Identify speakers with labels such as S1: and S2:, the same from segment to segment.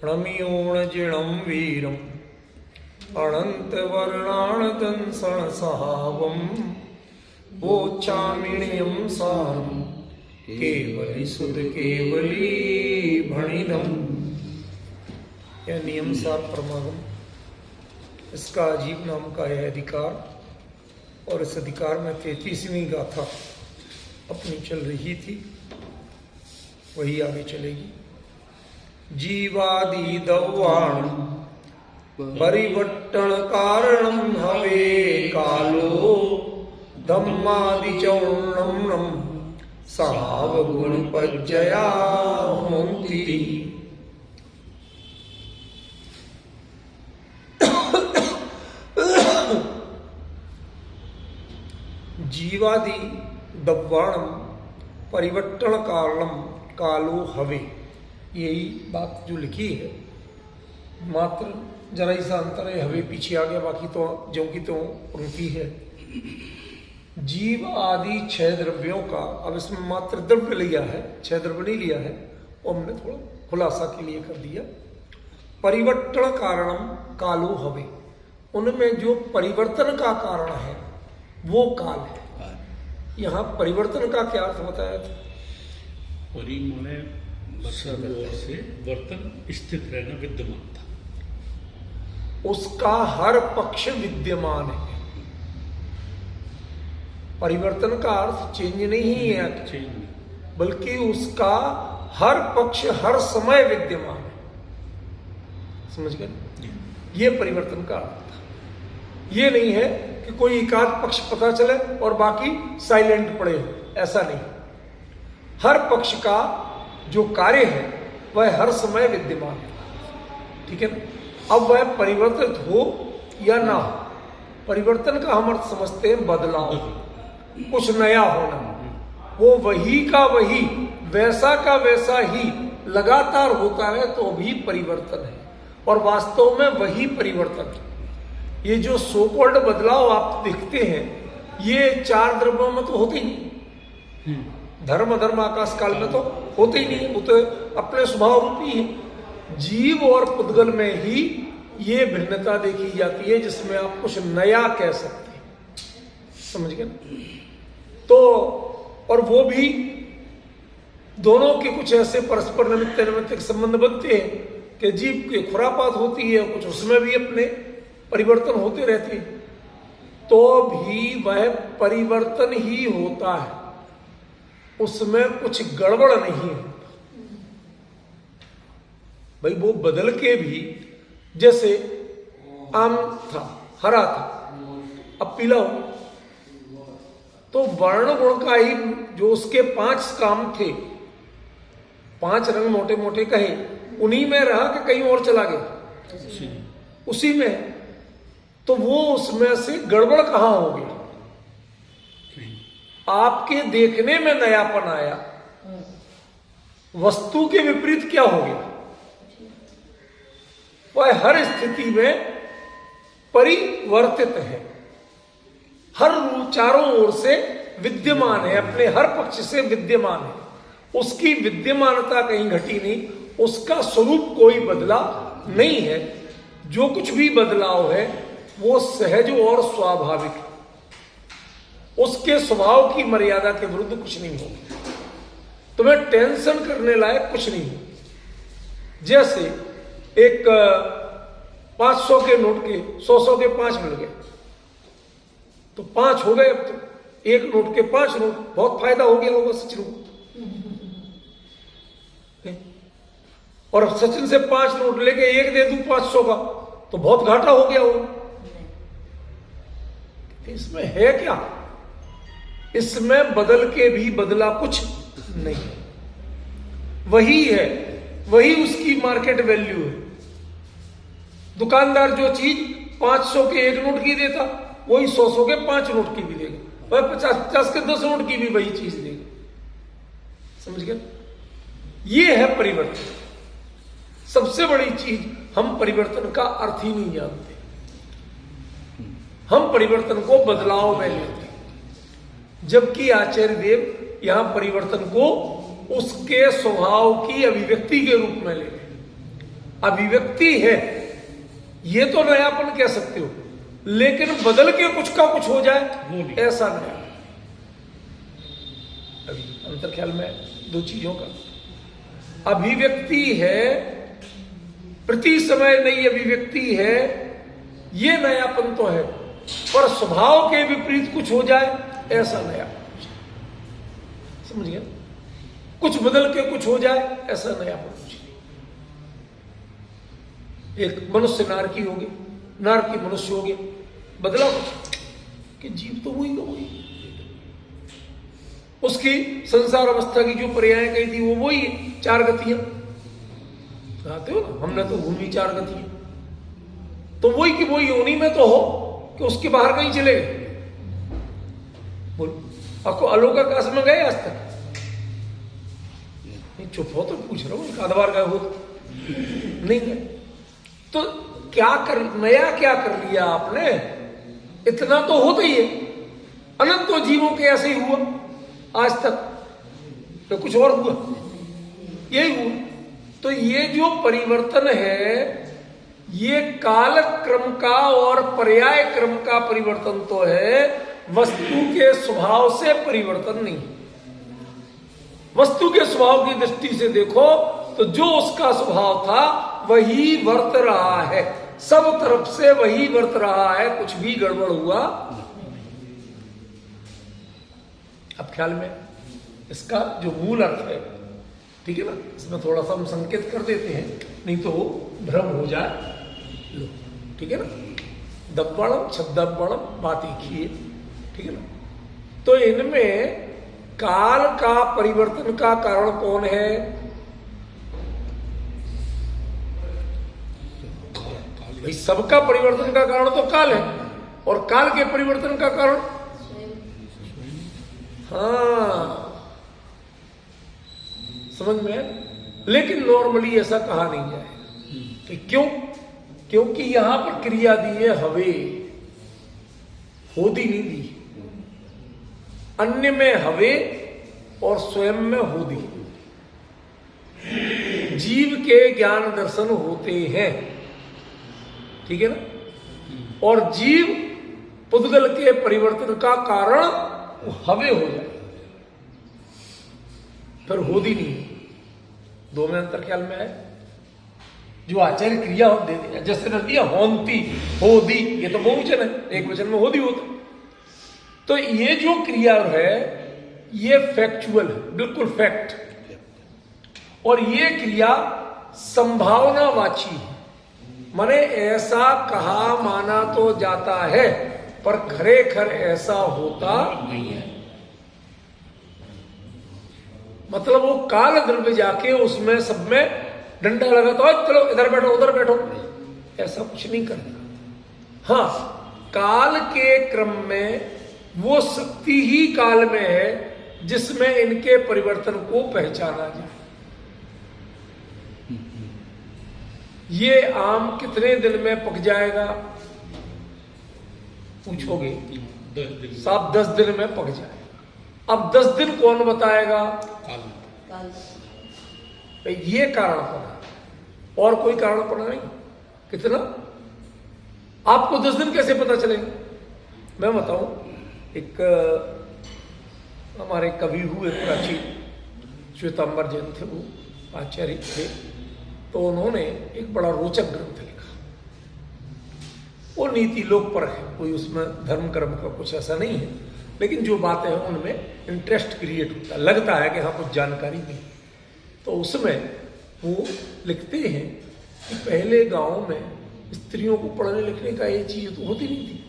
S1: प्रणम्योण जिणं वीरम् अनन्तवर्णाणदंसण सहावं वोच्चामिणीयं सारं केवली सुध केवली भणिदम्। यह नियम सार परमागम, इसका अजीब नाम का है अधिकार, और इस अधिकार में 33वीं गाथा अपनी चल रही थी, वही आगे चलेगी। जीवादि दौवाण परिवर्तन कारणम हवे कालो धम्मादि चौर्णम सहाव गुण पज्जया होंति। जीवादि दव्वाणम परिवर्तन कारणम कालो हवे, यही बात जो लिखी है, मात्र जरा ही सा अंतर है, हवे पीछे आ गया, बाकी तो ज्यों की तो उनकी है। जीव आदि 6 द्रव्यों का, अब इसमें मात्र द्रव्य लिया है, 6 द्रव्य नहीं लिया है, और हमने थोड़ा खुलासा के लिए कर दिया। परिवर्तन कारणम कालो हवे, उनमें जो परिवर्तन का कारण है वो काल है। यहाँ परिवर्तन का क्या अर्थ बताया था?
S2: परिमाणे से वर्तन स्थित रहना, विद्यमान था,
S1: उसका हर पक्ष विद्यमान है। परिवर्तन का अर्थ चेंज नहीं है, बल्कि उसका हर पक्ष हर समय विद्यमान है। समझ गए? ये परिवर्तन का अर्थ था। ये नहीं है कि कोई एकाध पक्ष पता चले और बाकी साइलेंट पड़े हो, ऐसा नहीं। हर पक्ष का जो कार्य है वह हर समय विद्यमान है, ठीक है ना? अब वह परिवर्तित हो या ना हो, परिवर्तन का हम अर्थ समझते हैं बदलाव, कुछ नया होना। वो वही का वही, वैसा का वैसा ही लगातार होता है तो भी परिवर्तन है, और वास्तव में वही परिवर्तन है। ये जो सो कॉल्ड बदलाव आप देखते हैं, ये 4 द्रव्यों में तो होते ही नहीं, धर्म धर्म आकाश काल में तो होते ही नहीं, वो तो अपने स्वभाव रूपी है। जीव और पुद्गल में ही ये भिन्नता देखी जाती है, जिसमें आप कुछ नया कह सकते हैं। समझ गए? तो और वो भी दोनों के कुछ ऐसे परस्पर निमित्त संबंध बनते हैं कि जीव की खुरापात होती है, कुछ उसमें भी अपने परिवर्तन होते रहते हैं, तो भी वह परिवर्तन ही होता है, उसमें कुछ गड़बड़ नहीं है भाई। वो बदल के भी, जैसे आम था, हरा था, अब पीला हो, तो वर्ण गुण का ही जो उसके 5 काम थे, 5 रंग मोटे मोटे कहे, उन्हीं में रहा कि कहीं और चला गया, उसी में, तो वो उसमें से गड़बड़ कहां हो गया? आपके देखने में नयापन आया, वस्तु के विपरीत क्या हो गया? वह हर स्थिति में परिवर्तित है, हर चारों ओर से विद्यमान है, अपने हर पक्ष से विद्यमान है, उसकी विद्यमानता कहीं घटी नहीं, उसका स्वरूप कोई बदला नहीं है। जो कुछ भी बदलाव है वो सहज और स्वाभाविक है, उसके स्वभाव की मर्यादा के विरुद्ध कुछ नहीं होगा, तुम्हें टेंशन करने लायक कुछ नहीं हो। जैसे एक 500 के नोट के 100 के 5 मिल गए, तो 5 हो गए, अब तो एक नोट के 5 नोट, बहुत फायदा हो गया होगा सचिन को। और सचिन से 5 नोट लेके एक दे दूं 500 का, तो बहुत घाटा हो गया होगा। इसमें है क्या? इसमें बदल के भी बदला कुछ नहीं, वही है, वही उसकी मार्केट वैल्यू है। दुकानदार जो चीज 500 के 1 नोट की देता, वही 100 के 5 नोट की भी देगा, वह 50 के 10 नोट की भी वही चीज देगा। समझ गए? ये है परिवर्तन। सबसे बड़ी चीज, हम परिवर्तन का अर्थ ही नहीं जानते, हम परिवर्तन को बदलाव में लेते, जबकि आचार्य देव यहां परिवर्तन को उसके स्वभाव की अभिव्यक्ति के रूप में ले रहे। अभिव्यक्ति है, ये तो नयापन कह सकते हो, लेकिन बदल के कुछ का कुछ हो जाए
S2: वो नहीं।
S1: ऐसा नया। अभी अंतर ख्याल में दो चीजों का, अभिव्यक्ति है, प्रति समय नई अभिव्यक्ति है, ये नयापन तो है, पर स्वभाव के विपरीत कुछ हो जाए ऐसा नयापन। समझ गया? कुछ बदल के कुछ हो जाए ऐसा नयापन कुछ नहीं। एक मनुष्य नार की होगी, नार की मनुष्य हो गया, बदला कुछ कि जीव तो वही का वही, उसकी संसार अवस्था की जो पर्याय कही थी वो वही है, चार गतियां आते हो ना, हमने तो घूमी चार गतियां, तो वही की वही होनी में तो हो कि उसके बाहर कहीं चले गए। बोलो आपको अलोक आकाश में गए आज तक? नहीं, चुप हो तो पूछ रहा हूं, एक आध बार गए हो तो नहीं गए, तो क्या कर, नया क्या कर लिया आपने? इतना तो होता ही है, अनंतों जीवों के ऐसे ही हुआ आज तक, तो कुछ और हुआ, यही हुआ। तो ये जो परिवर्तन है, ये काल क्रम का और पर्याय क्रम का परिवर्तन तो है, वस्तु के स्वभाव से परिवर्तन नहीं। वस्तु के स्वभाव की दृष्टि से देखो तो जो उसका स्वभाव था वही वर्त रहा है, सब तरफ से वही वर्त रहा है, कुछ भी गड़बड़ हुआ। अब ख्याल में इसका जो मूल अर्थ है, ठीक है ना, इसमें थोड़ा सा हम संकेत कर देते हैं, नहीं तो वो भ्रम हो जाए। लो, ठीक है ना, दब्बड़म छद्दब्बड़म बात एक ही है, ठीक है ना। तो इनमें काल का परिवर्तन का कारण कौन है? भाई सबका परिवर्तन का कारण तो काल है, और काल के परिवर्तन का कारण, हाँ समझ में। लेकिन नॉर्मली ऐसा कहा नहीं जाए कि क्यों, क्योंकि यहां पर क्रिया दी है हवे, होदी नहीं दी, अन्य में हवे और स्वयं में होदी। जीव के ज्ञान दर्शन होते हैं, ठीक है ना, और जीव पुद्गल के परिवर्तन का कारण हवे हो जाए, फिर होदी नहीं। दो में अंतर ख्याल में है। जो आचार्य क्रिया दे दिया, जैसे न दिया होंती होदी, ये तो बहुवचन है, एक वचन में होदी होता। तो ये जो क्रिया है ये फैक्चुअल है, बिल्कुल फैक्ट, और ये क्रिया संभावनावाची है, माने ऐसा कहा माना तो जाता है पर खरेखर ऐसा होता नहीं है। मतलब वो काल द्रव्य जाके उसमें सब में डंडा लगाता है, चलो इधर बैठो उधर बैठो, ऐसा कुछ नहीं करता। हाँ, काल के क्रम में वो शक्ति ही काल में है जिसमें इनके परिवर्तन को पहचाना जाए। ये आम कितने दिन में पक जाएगा पूछोगे? 10 दिन में पक जाएगा। अब 10 दिन कौन बताएगा? ये कारण पड़ा, और कोई कारण पड़ा नहीं। कितना? आपको 10 दिन कैसे पता चलेंगे? मैं बताऊं, एक हमारे कवि हुए प्राचीन श्वेतांबर जैन थे, वो आचार्य थे, तो उन्होंने एक बड़ा रोचक ग्रंथ लिखा। वो नीति लोक पर है, कोई उसमें धर्म कर्म का कुछ ऐसा नहीं है, लेकिन जो बातें हैं उनमें इंटरेस्ट क्रिएट होता है, लगता है कि हाँ कुछ जानकारी मिली। तो उसमें वो लिखते हैं कि पहले गांव में स्त्रियों को पढ़ने लिखने का ये चीज तो होती नहीं थी।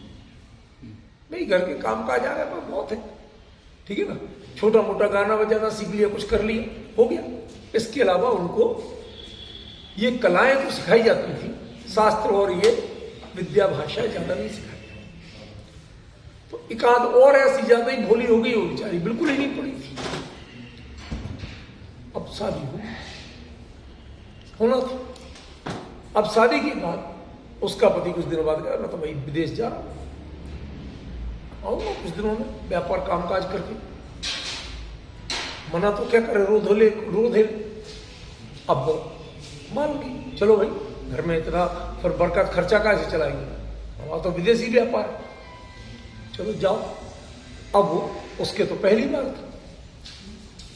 S1: भाई घर के काम काज आ गए पर बहुत है, ठीक है ना, छोटा मोटा गाना बजाना सीख लिया, कुछ कर लिया, हो गया। इसके अलावा उनको ये कलाएं तो सिखाई जाती थी, शास्त्र और ये विद्या भाषा ज्यादा नहीं सिखाई। तो एक आध और ऐसी ज्यादा ही भोली हो गई, वो बेचारी बिल्कुल ही नहीं पड़ी थी। अब शादी होना था। अब शादी के बाद उसका पति कुछ दिनों बाद गया, मैं तो भाई विदेश जा रहा हूं, आऊंगा कुछ दिनों में व्यापार कामकाज करके। मना तो क्या करे, रोधे। अब मान ली, चलो भाई घर में इतना फिर बरकत खर्चा कैसे चलाएंगे, वहाँ तो विदेशी व्यापार है। चलो जाओ। अब उसके तो पहली बार था।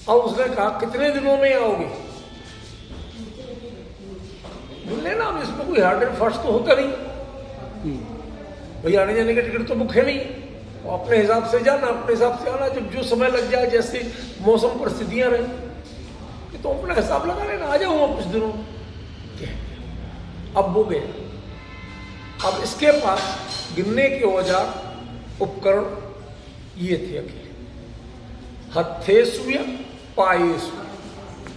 S1: अब उसने कहा कितने दिनों में आओगे? बोले ना, अब इसमें कोई हार्ड एंड फास्ट तो होता नहीं भाई, आने जाने का टिकट तो बुक है नहीं, तो अपने हिसाब से जाना, अपने हिसाब से आना, जब जो समय लग जाए, जैसे मौसम परिस्थितियां रहे, कि तो अपना हिसाब लगा लेना, आ जाऊंगा कुछ दिनों। अब वो गया। अब इसके पास गिनने के औजार उपकरण ये थे अकेले, हथे सुया पाए सुया,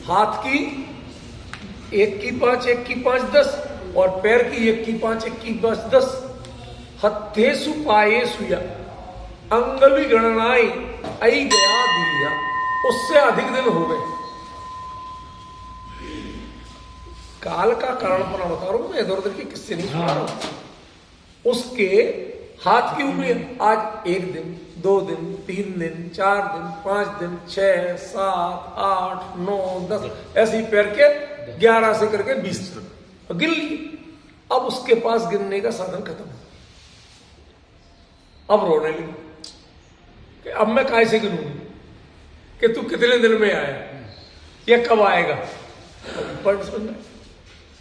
S1: हाथ की 1 की 5 1 की 5 10 और पैर की 1 की 5 1 की 5 10। हथे सु पाए सुया अंगुली गणनाई आई गया दिया, उससे अधिक दिन हो गए। काल का कारण बना बता रहा हूं मैं, इधर उधर के किस्से नहीं सुना रहा हूं। उसके हाथ की उंगलियां आज 1 दिन 2 दिन 3 दिन 4 दिन 5 दिन 6 7 8 9 10 ऐसे ही पैर के 11 से करके 20 तक गिन लिए। अब उसके पास गिनने का साधन खत्म। अब रोने लगी कि अब मैं काय से गिनूंगी कि तू कितने दिन में आया या कब आएगा।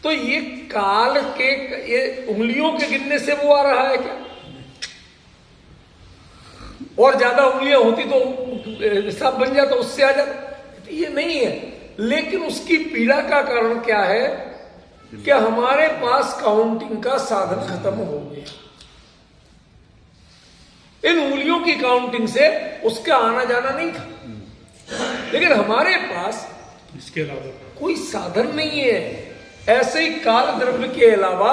S1: तो ये काल के, ये उंगलियों के गिनने से वो आ रहा है क्या? और ज्यादा उंगलियां होती तो हिसाब बन जाता, उससे आ जाता। ये नहीं है। लेकिन उसकी पीड़ा का कारण क्या है कि हमारे पास काउंटिंग का साधन खत्म हो गया। इन उंगलियों की काउंटिंग से उसका आना जाना नहीं था, लेकिन हमारे पास
S2: इसके अलावा
S1: कोई साधन नहीं है। ऐसे ही काल द्रव्य के अलावा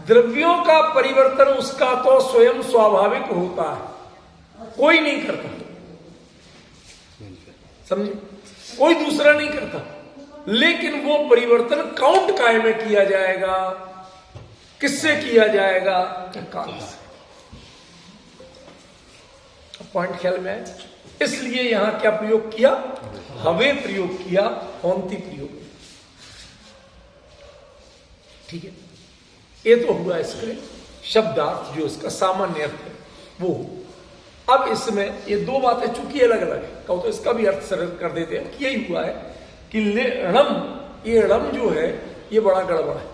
S1: द्रव्यों का परिवर्तन उसका तो स्वयं स्वाभाविक होता है, कोई नहीं करता। समझे? कोई दूसरा नहीं करता। लेकिन वो परिवर्तन काउंट काय में किया जाएगा? किससे किया जाएगा? काल से। पॉइंट ख्याल में है। इसलिए यहां क्या प्रयोग किया? हवे प्रयोग किया, होंती प्रयोग। ठीक है, ये तो हुआ इसके शब्दार्थ, जो इसका सामान्य अर्थ है वो। अब इसमें ये 2 बातें चूंकि अलग अलग है, कहो तो इसका भी अर्थ सरल कर देते हैं कि यही हुआ है कि णम, ये णम जो है ये बड़ा गड़बड़ है।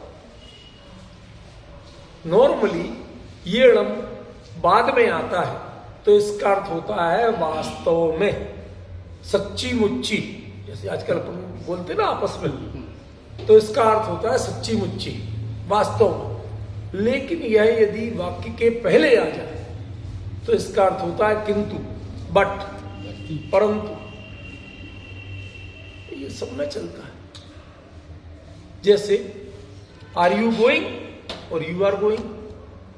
S1: नॉर्मली ये णम बाद में आता है तो इसका अर्थ होता है वास्तव में, सच्ची मुच्ची, जैसे आजकल अपन बोलते ना आपस में, तो इसका अर्थ होता है सच्ची मुच्ची, वास्तव में। लेकिन यह यदि वाक्य के पहले आ जाए तो इसका अर्थ होता है किंतु, बट, परंतु। ये सब में चलता है। जैसे आर यू गोइंग और यू आर गोइंग,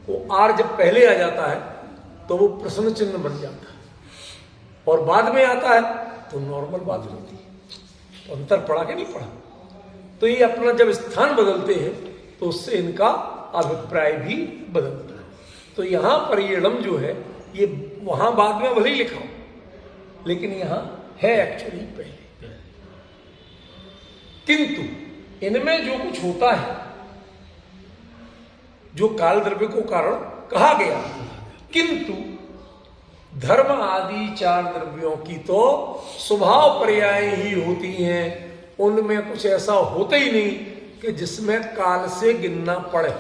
S1: वो आर जब पहले आ जाता है तो वो प्रश्न चिन्ह बन जाता है, और बाद में आता है तो नॉर्मल बात होती है। तो अंतर पड़ा कि नहीं पड़ा? तो ये अपना जब स्थान बदलते हैं तो उससे इनका अभिप्राय भी बदलता है। तो यहां पर ये णम जो है ये वहां बाद में भले ही लिखा हो, लेकिन यहां है एक्चुअली पहले। किंतु इनमें जो कुछ होता है, जो काल द्रव्य को कारण कहा गया, किंतु धर्म आदि 4 द्रव्यों की तो स्वभाव पर्याय ही होती हैं। उनमें कुछ ऐसा होता ही नहीं कि जिसमें काल से गिनना पड़े।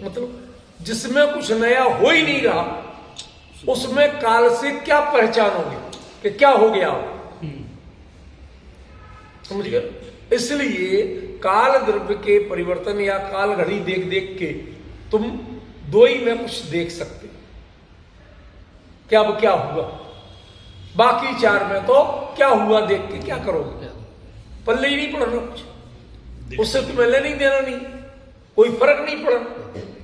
S1: मतलब जिसमें कुछ नया हो ही नहीं रहा, उसमें काल से क्या पहचानोगे कि क्या हो गया? समझ गए? इसलिए काल द्रव्य के परिवर्तन या काल घड़ी देख देख के तुम 2 ही में कुछ देख सकते, क्या अब क्या हुआ। बाकी 4 में तो क्या हुआ देख के क्या करोगे? पल्ले ही नहीं पड़ना कुछ, उससे तुम्हें लेना नहीं देना नहीं, कोई फर्क नहीं पड़ा।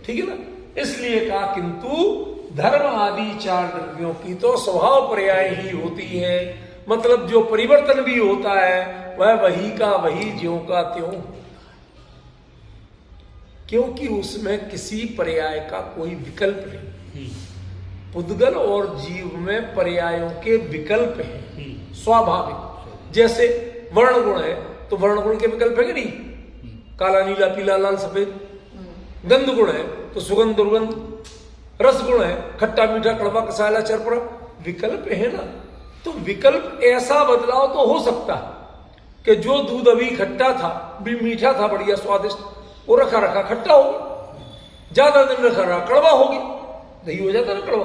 S1: ठीक है ना? इसलिए कहा किंतु धर्म आदि 4 द्रव्यों की तो स्वभाव पर्याय ही होती है। मतलब जो परिवर्तन भी होता है वह वही का वही, ज्यों का त्यों, क्योंकि उसमें किसी पर्याय का कोई विकल्प नहीं। पुद्गल और जीव में पर्यायों के विकल्प हैं स्वाभाविक। जैसे वर्ण गुण है तो वर्ण गुण के विकल्प है कि नहीं? काला नीला पीला लाल सफेद। गंध गुण है तो सुगंध दुर्गंध, रस गुण है खट्टा मीठा कड़वा कसाला चरपरा। विकल्प है ना, तो विकल्प ऐसा बदलाव तो हो सकता है कि जो दूध अभी खट्टा था, भी मीठा था, बढ़िया स्वादिष्ट, वो रखा रखा खट्टा हो गया, ज्यादा दिन रखा रहा कड़वा हो गया, दही हो जाता ना कड़वा।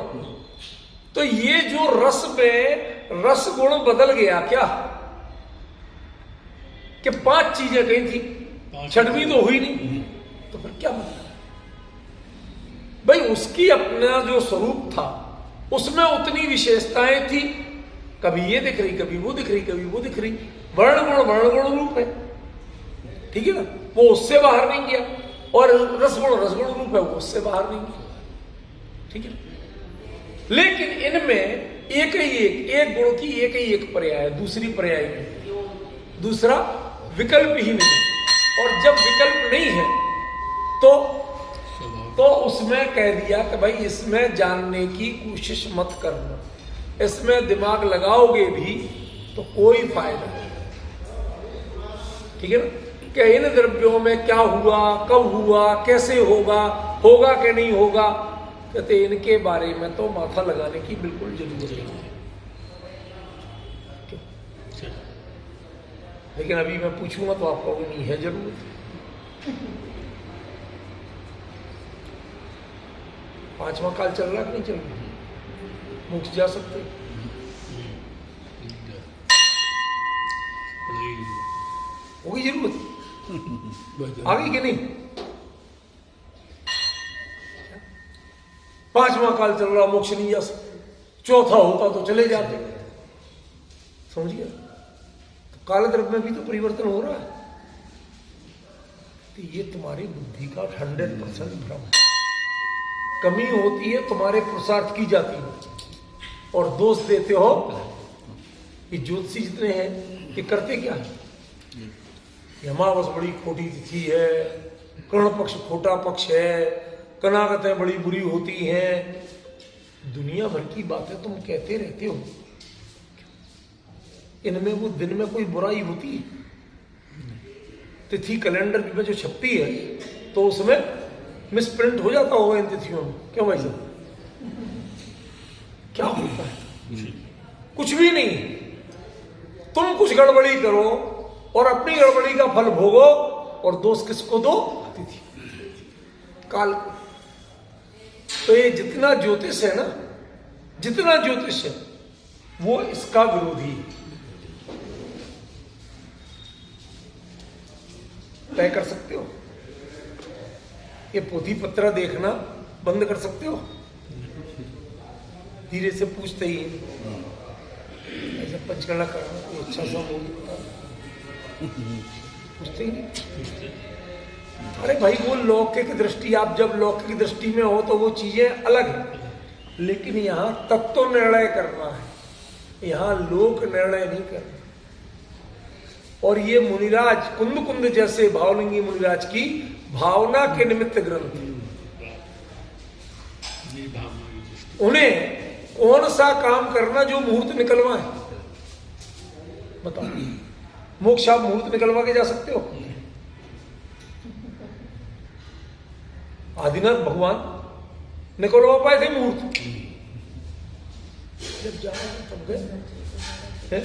S1: तो ये जो रस में रस गुण बदल गया क्या, कि 5 चीजें कही थी, छठवीं तो हुई नहीं, तो फिर क्या मतलब भाई? उसकी अपना जो स्वरूप था उसमें उतनी विशेषताएं थी, कभी ये दिख रही, कभी वो दिख रही, कभी वो दिख रही। वर्ण गुण रूप है, ठीक है ना, वो उससे बाहर नहीं गया, और रसगुण रूप है, वो उससे बाहर नहीं गया, ठीक है। लेकिन इनमें एक गुण की एक ही एक पर्याय है, दूसरी पर्याय नहीं, दूसरा विकल्प ही नहीं। और जब विकल्प नहीं है तो उसमें कह दिया कि भाई इसमें जानने की कोशिश मत करना, इसमें दिमाग लगाओगे भी तो कोई फायदा नहीं, ठीक है ना। कि इन द्रव्यों में क्या हुआ, कब हुआ, कैसे होगा, होगा कि नहीं होगा, कहते इनके बारे में तो माथा लगाने की बिल्कुल जरूरत नहीं है। लेकिन अभी मैं पूछूंगा तो आपको नहीं है जरूरत। 5वां काल चल रहा कि नहीं चल रहा? मोक्ष जा सकते, होगी जरूरत, आगे कि नहीं? 5वां काल चल रहा, मोक्ष नहीं जा सकते, 4था होता तो चले जाते, समझिए। तो काल द्रव्य में भी तो परिवर्तन हो रहा है। तो ये तुम्हारी बुद्धि का 100% भ्रम है। कमी होती है तुम्हारे पुरुषार्थ की जाती है, और दोष देते हो कि ज्योतिषी जितने हैं ये करते क्या है, अमावस बड़ी खोटी तिथि है, कर्ण पक्ष खोटा पक्ष है, कनागतें बड़ी बुरी होती हैं, दुनिया भर की बातें तुम कहते रहते हो। इनमें वो दिन में कोई बुराई होती है? तिथि कैलेंडर में जो छपती है तो उसमें मिसप्रिंट हो जाता होगा इन तिथियों में, क्यों भाई साहब? क्या होता है? कुछ भी नहीं। तुम कुछ गड़बड़ी करो और अपनी गड़बड़ी का फल भोगो, और दोष किसको दो? तिथि काल को। तो ये जितना ज्योतिष है ना, जितना ज्योतिष है वो इसका विरोधी है। तय कर सकते हो? ये पोथी पत्र देखना बंद कर सकते हो? धीरे से पूछते ही ऐसा पंचगणना करना, कोई अच्छा सा बोल देता, पूछते ही नहीं। अरे भाई वो लौकिक दृष्टि, आप जब लौकिक दृष्टि में हो तो वो चीजें अलग है, लेकिन यहाँ तत्व निर्णय करना है, यहाँ लोक निर्णय नहीं करना। और ये मुनिराज कुंद जैसे भावलिंगी मुनिराज की भावना के निमित्त ग्रंथ, उन्हें कौन सा काम करना जो मुहूर्त निकलवा है, बताओ। मोक्ष आप मुहूर्त निकलवा के जा सकते हो? आदिनाथ भगवान निकलवा पाए थे मुहूर्त, जब जाना तब गए।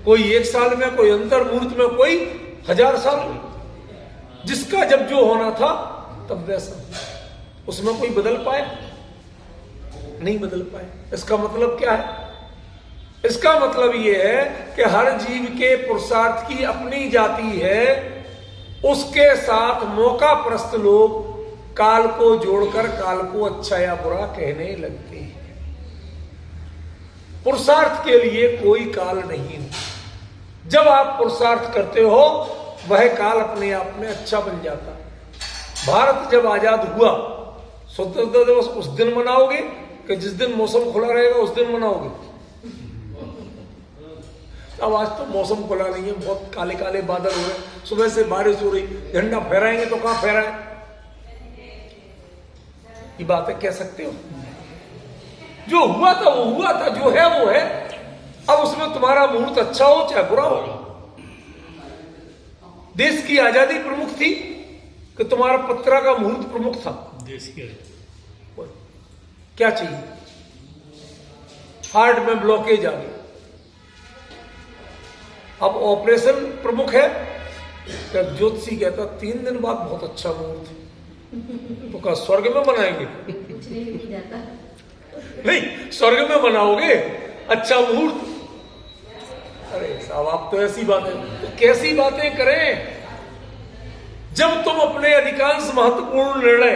S1: कोई 1 साल में, कोई अंतर मुहूर्त में, कोई 1000 साल में, जिसका जब जो होना था तब वैसा। उसमें कोई बदल पाए? नहीं बदल पाए। इसका मतलब क्या है? इसका मतलब यह है कि हर जीव के पुरुषार्थ की अपनी जाति है, उसके साथ मौका प्रस्त लोग काल को जोड़कर काल को अच्छा या बुरा कहने लगते हैं। पुरुषार्थ के लिए कोई काल नहीं है। जब आप पुरुषार्थ करते हो वह काल अपने आप में अच्छा बन जाता। भारत जब आजाद हुआ, स्वतंत्रता दिवस उस दिन मनाओगे कि जिस दिन मौसम खुला रहेगा उस दिन मनाओगे? अब आज तो मौसम खुला नहीं है, बहुत काले काले बादल हो रहे, सुबह से बारिश हो रही, झंडा फहराएंगे तो कहां फहराएं? ये बातें कह सकते हो? जो हुआ था वो हुआ था, जो है वो है। अब उसमें तुम्हारा मुहूर्त अच्छा हो चाहे बुरा हो। देश की आजादी प्रमुख थी, कि तुम्हारा 15 का मुहूर्त प्रमुख था,
S2: देसी
S1: क्या चाहिए? हार्ट में ब्लॉकेज आ गई, अब ऑपरेशन प्रमुख है। क्या ज्योतिषी कहता 3 दिन बाद बहुत अच्छा मुहूर्त है, तो क्या स्वर्ग में बनाएंगे?
S3: पूछने भी नहीं जाता।
S1: नहीं, स्वर्ग में बनाओगे अच्छा मुहूर्त? अरे साहब, आप तो ऐसी बातें, तो कैसी बातें करें? जब तुम अपने अधिकांश महत्वपूर्ण निर्णय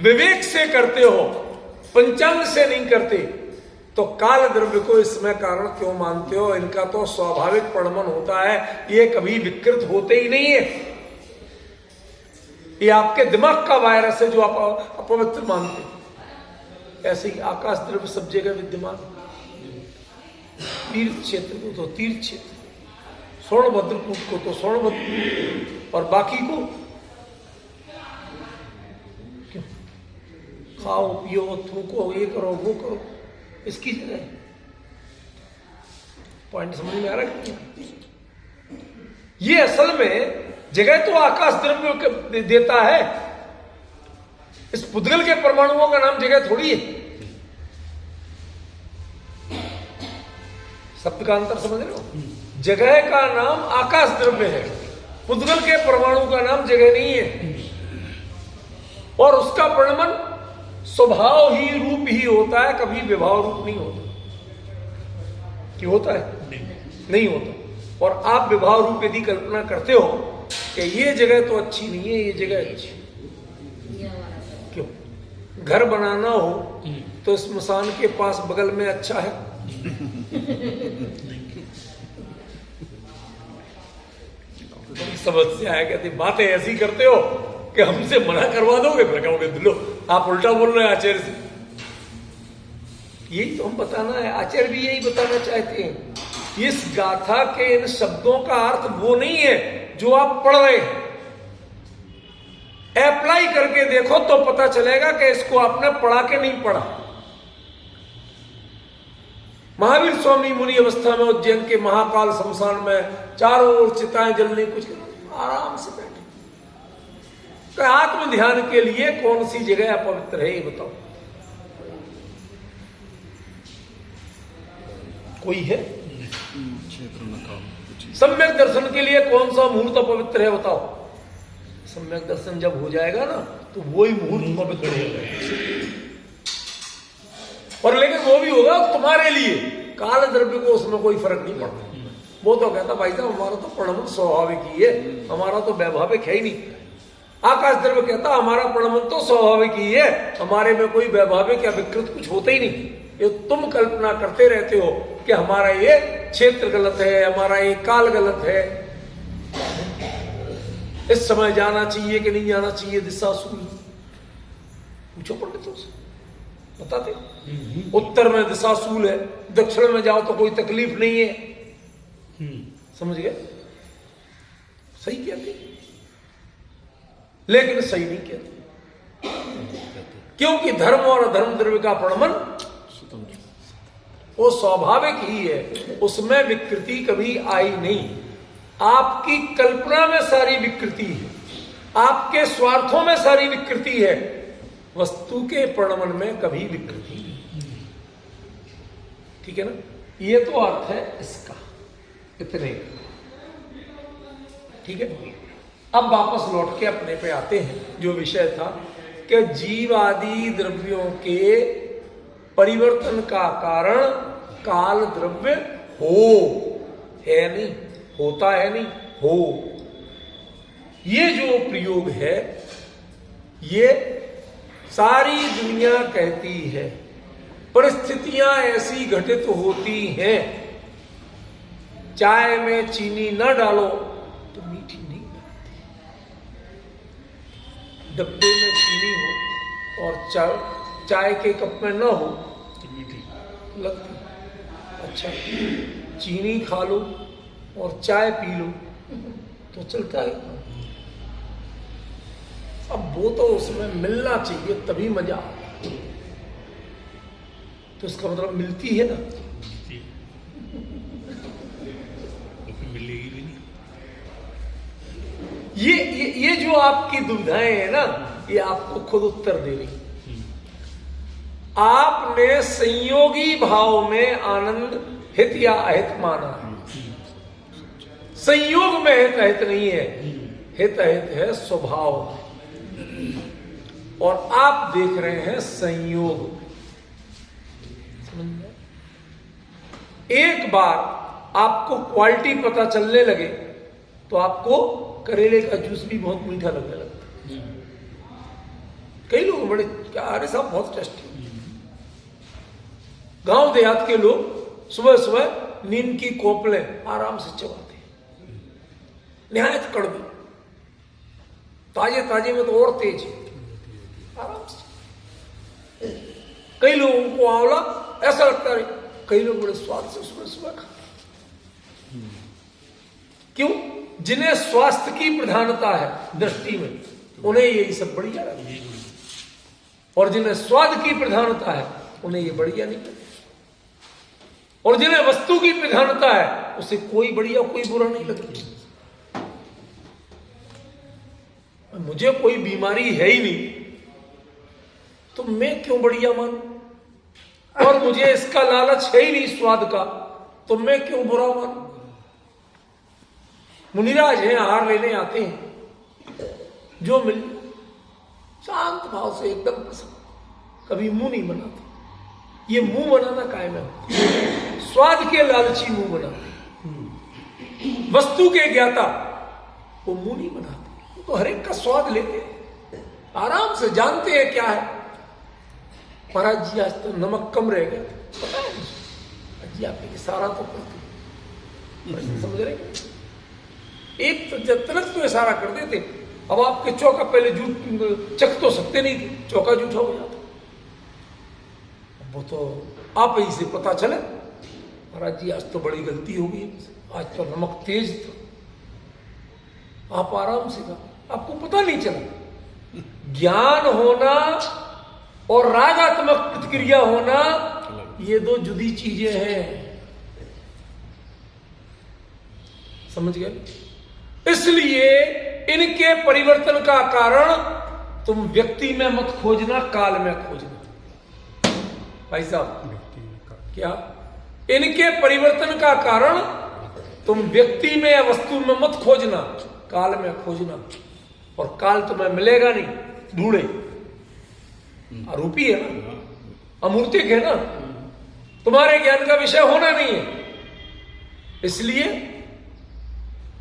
S1: विवेक से करते हो, पंचांग से नहीं करते, तो काल द्रव्य को इसमें कारण क्यों मानते हो? इनका तो स्वाभाविक परिणमन होता है, ये कभी विकृत होते ही नहीं है। ये आपके दिमाग का वायरस है जो आप अपवित्र मानते हैं। ऐसे ही आकाश द्रव्य सब जगह विद्यमान, तीर्थ क्षेत्र को तो तीर्थ क्षेत्र, स्वर्णभद्रकूट को तो स्वर्णभद्रकूट, और बाकी को क्यों? खाओ पियो थूको, ये करो वो करो, इसकी जगह। पॉइंट समझ में आ रहा है? ये असल में जगह तो आकाश द्रव्य देता है, इस पुद्गल के परमाणुओं का नाम जगह थोड़ी है। शब्द का अंतर समझ रहे हो? जगह का नाम आकाश द्रव्य है, पुद्गल के परमाणु का नाम जगह नहीं है। और उसका परिणमन स्वभाव ही रूप ही होता है, कभी विभाव रूप नहीं होता। कि होता है? नहीं होता। और आप विभाव रूप यदि कल्पना करते हो कि ये जगह तो अच्छी नहीं है, ये जगह अच्छी, क्यों? घर बनाना हो तो स्मशान के पास बगल में अच्छा है? समस्या है, कहते बातें ऐसी करते हो कि हमसे मना करवा दोगे, फिर कहोगे लो आप उल्टा बोल रहे हैं आचार्य से। यही तो हम बताना है, आचार्य भी यही बताना चाहते हैं। इस गाथा के इन शब्दों का अर्थ वो नहीं है जो आप पढ़ रहे हैं। अप्लाई करके देखो तो पता चलेगा कि इसको आपने पढ़ा के नहीं पढ़ा। महावीर स्वामी मुनि अवस्था में उज्जैन के महाकाल शमशान में चारों ओर चिताएं जलने, कुछ आराम से बैठे। तो आत्म ध्यान के लिए कौन सी जगह अपवित्र है ये बताओ? कोई है? सम्यक दर्शन के लिए कौन सा मुहूर्त अपवित्र है बताओ? सम्यक दर्शन जब हो जाएगा ना तो वही मुहूर्त पवित्र होगा। और लेकिन वो भी होगा तुम्हारे लिए, काल द्रव्य को उसमें कोई फर्क नहीं पड़ता। वो तो कहता भाई साहब हमारा तो परिणमन स्वाभाविक ही है, हमारा तो वैभाविक है ही नहीं। आकाश द्रव्य कहता हमारा परिणमन तो स्वाभाविक ही है, हमारे में कोई वैभाविक या विकृत कुछ होता ही नहीं। ये तुम कल्पना करते रहते हो कि हमारा ये क्षेत्र गलत है, हमारा ये काल गलत है, इस समय जाना चाहिए कि नहीं जाना चाहिए, दिशा सूल पूछो पंडितों से, बताते। उत्तर में दिशा सूल है, दक्षिण में जाओ तो कोई तकलीफ नहीं है। समझ गए? सही कहते, लेकिन सही नहीं कहते, क्योंकि धर्म और अधर्म द्रव्य का परिणमन वो स्वाभाविक ही है, उसमें विकृति कभी आई नहीं। आपकी कल्पना में सारी विकृति है, आपके स्वार्थों में सारी विकृति है, वस्तु के परिणमन में कभी विकृति नहीं। ठीक है ना? ये तो अर्थ है इसका, इतने। ठीक है, अब वापस लौट के अपने पे आते हैं। जो विषय था कि जीव आदि द्रव्यों के परिवर्तन का कारण काल द्रव्य हो, है नहीं, होता है नहीं, हो। ये जो प्रयोग है ये सारी दुनिया कहती है। परिस्थितियां ऐसी घटित होती हैं, चाय में चीनी न डालो तो मीठी नहीं लगती, डब्बे में चीनी हो और चाय के कप में न हो
S2: तो मीठी
S1: लगती। अच्छा, चीनी खा लो और चाय पी लो तो चलता है। अब वो तो उसमें मिलना चाहिए तभी मजा आता, तो इसका मतलब मिलती है ना,
S2: मिलेगी भी नहीं।
S1: ये जो आपकी दुविधाएं है ना, ये आपको खुद उत्तर दे रही। आपने संयोगी भाव में आनंद हित या अहित माना है। संयोग में हित अहित नहीं है, हित अहित है स्वभाव, और आप देख रहे हैं संयोग। समझ गए? एक बार आपको क्वालिटी पता चलने लगे तो आपको करेले का जूस भी बहुत मीठा लगने लगता है। कई लोग बड़े क्या, अरे साहब बहुत टेस्टी। गांव देहात के लोग सुबह सुबह नीम की कोपलें आराम से चबाते हैं, निहायत कड़वी, ताजे ताजे में तो और तेज, आराम से। कई लोगों को आंवला ऐसा लगता है, कई लोग बड़े स्वाद से सुबह सुबह खाते। क्यों? जिन्हें स्वास्थ्य की प्रधानता है दृष्टि में, उन्हें यही सब बढ़िया लगता है, और जिन्हें स्वाद की प्रधानता है उन्हें ये बढ़िया नहीं लगता, और जिन्हें वस्तु की प्रधानता है उसे कोई बढ़िया कोई बुरा नहीं लगता। मुझे कोई बीमारी है ही नहीं तो मैं क्यों बढ़िया मानूं, और मुझे इसका लालच है ही नहीं स्वाद का, तो मैं क्यों बुरा मानूं। मुनिराज हैं, आहार लेने आते हैं, जो मिल शांत भाव से एकदम पसंद, कभी मुंह नहीं बनाते। ये मुंह बनाना कायम है, स्वाद के लालची मुंह बनाते, वस्तु के ज्ञाता वो मुंह नहीं बनाते, तो हर एक का स्वाद लेते आराम से, जानते हैं क्या है। महाराज जी आज तो नमक कम रह गया, पता है जी आपने इशारा तो करते, समझ रहे, एक तो जब तक तो इशारा कर देते, अब आपके चौका पहले जूठ चख तो सकते नहीं थे, चौका जूठा हो जाता। वो तो आप ही से पता चले, महाराज जी आज तो बड़ी गलती हो गई, आज तो नमक तेज था। आप आराम से खा, आपको पता नहीं चला। ज्ञान होना और रागात्मक प्रतिक्रिया होना, ये दो जुदी चीजें हैं, समझ गए? इसलिए इनके परिवर्तन का कारण तुम व्यक्ति में मत खोजना, काल में खोजना। भाई साहब क्या? इनके परिवर्तन का कारण तुम व्यक्ति में या वस्तु में मत खोजना, काल में खोजना, और काल तुम्हें मिलेगा नहीं, ढूंढे। आरोपी है ना, अमूर्तिक है ना, तुम्हारे ज्ञान का विषय होना नहीं है, इसलिए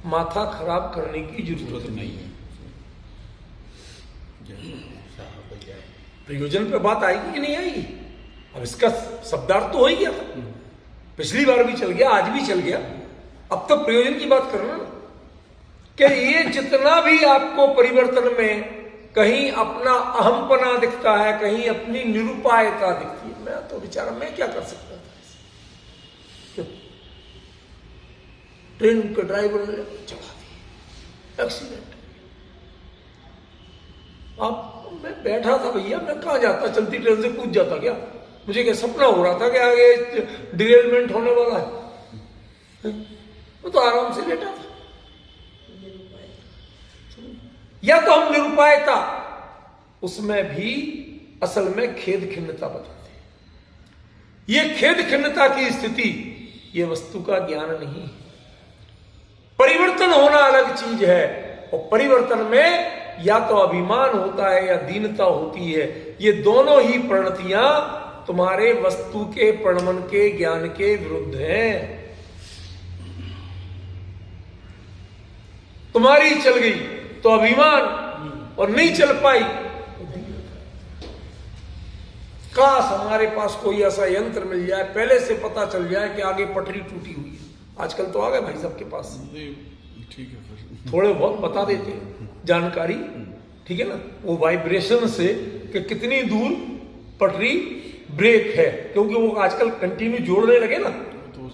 S1: माथा खराब करने की जरूरत नहीं है। प्रयोजन पे बात आएगी कि नहीं आएगी? अब इसका शब्दार्थ तो हो ही गया था, पिछली बार भी चल गया, आज भी चल गया, अब तो प्रयोजन की बात करना ना, कि ये जितना भी आपको परिवर्तन में कहीं अपना अहमपना दिखता है, कहीं अपनी निरुपायता दिखती है, मैं तो बेचारा मैं क्या कर सकता था। ट्रेन के ड्राइवर ने चला दिया, एक्सीडेंट। अब मैं बैठा था भैया, मैं कहाँ जाता, चलती ट्रेन से कूद जाता क्या? मुझे क्या सपना हो रहा था कि आगे डिरेलमेंट होने वाला है? मैं तो आराम से लेटा था। या तो हम निरुपायता, उसमें भी असल में खेद खिन्नता बताते हैं। ये खेद खिन्नता की स्थिति ये वस्तु का ज्ञान नहीं है। परिवर्तन होना अलग चीज है, और परिवर्तन में या तो अभिमान होता है या दीनता होती है। ये दोनों ही परिणतियां तुम्हारे वस्तु के प्रणमन के ज्ञान के विरुद्ध हैं। तुम्हारी चल गई तो अभिमान, और नहीं चल पाई तो दीनता। काश हमारे पास कोई ऐसा यंत्र मिल जाए, पहले से पता चल जाए कि आगे पटरी टूटी हुई है। आजकल तो आ गए भाई साहब के पास,
S2: ठीक है,
S1: थोड़े बहुत बता देते हैं जानकारी, ठीक है ना, वो वाइब्रेशन से कि कितनी दूर पटरी ब्रेक है, क्योंकि वो आजकल कंटिन्यू जोड़ने लगे ना,
S2: तो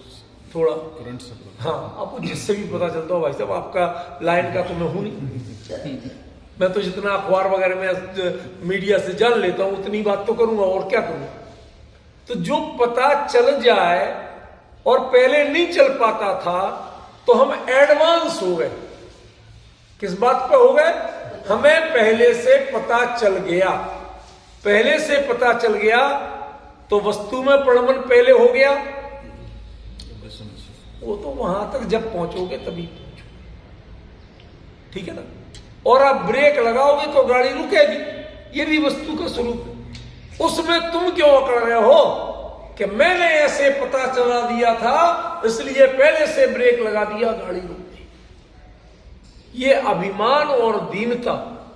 S1: थोड़ा
S2: करंट से
S1: हाँ, आपको जिससे भी पता चलता हो भाई साहब, आपका लाइन का तो मैं हूं नहीं, मैं तो जितना अखबार वगैरह में मीडिया से जान लेता हूं उतनी बात तो करूंगा, और क्या करूंगा। तो जो पता चल जाए और पहले नहीं चल पाता था, तो हम एडवांस हो गए, किस बात पे हो गए? हमें पहले से पता चल गया। पहले से पता चल गया तो वस्तु में प्रलंबन पहले हो गया। वो तो वहां तक जब पहुंचोगे तभी पहुंचोगे, ठीक है ना। और आप ब्रेक लगाओगे तो गाड़ी रुकेगी, ये भी वस्तु का स्वरूप है। उसमें तुम क्यों अकड़ रहे हो कि मैंने ऐसे पता चला दिया था इसलिए पहले से ब्रेक लगा दिया, गाड़ी रुक गई। ये अभिमान और दीनता,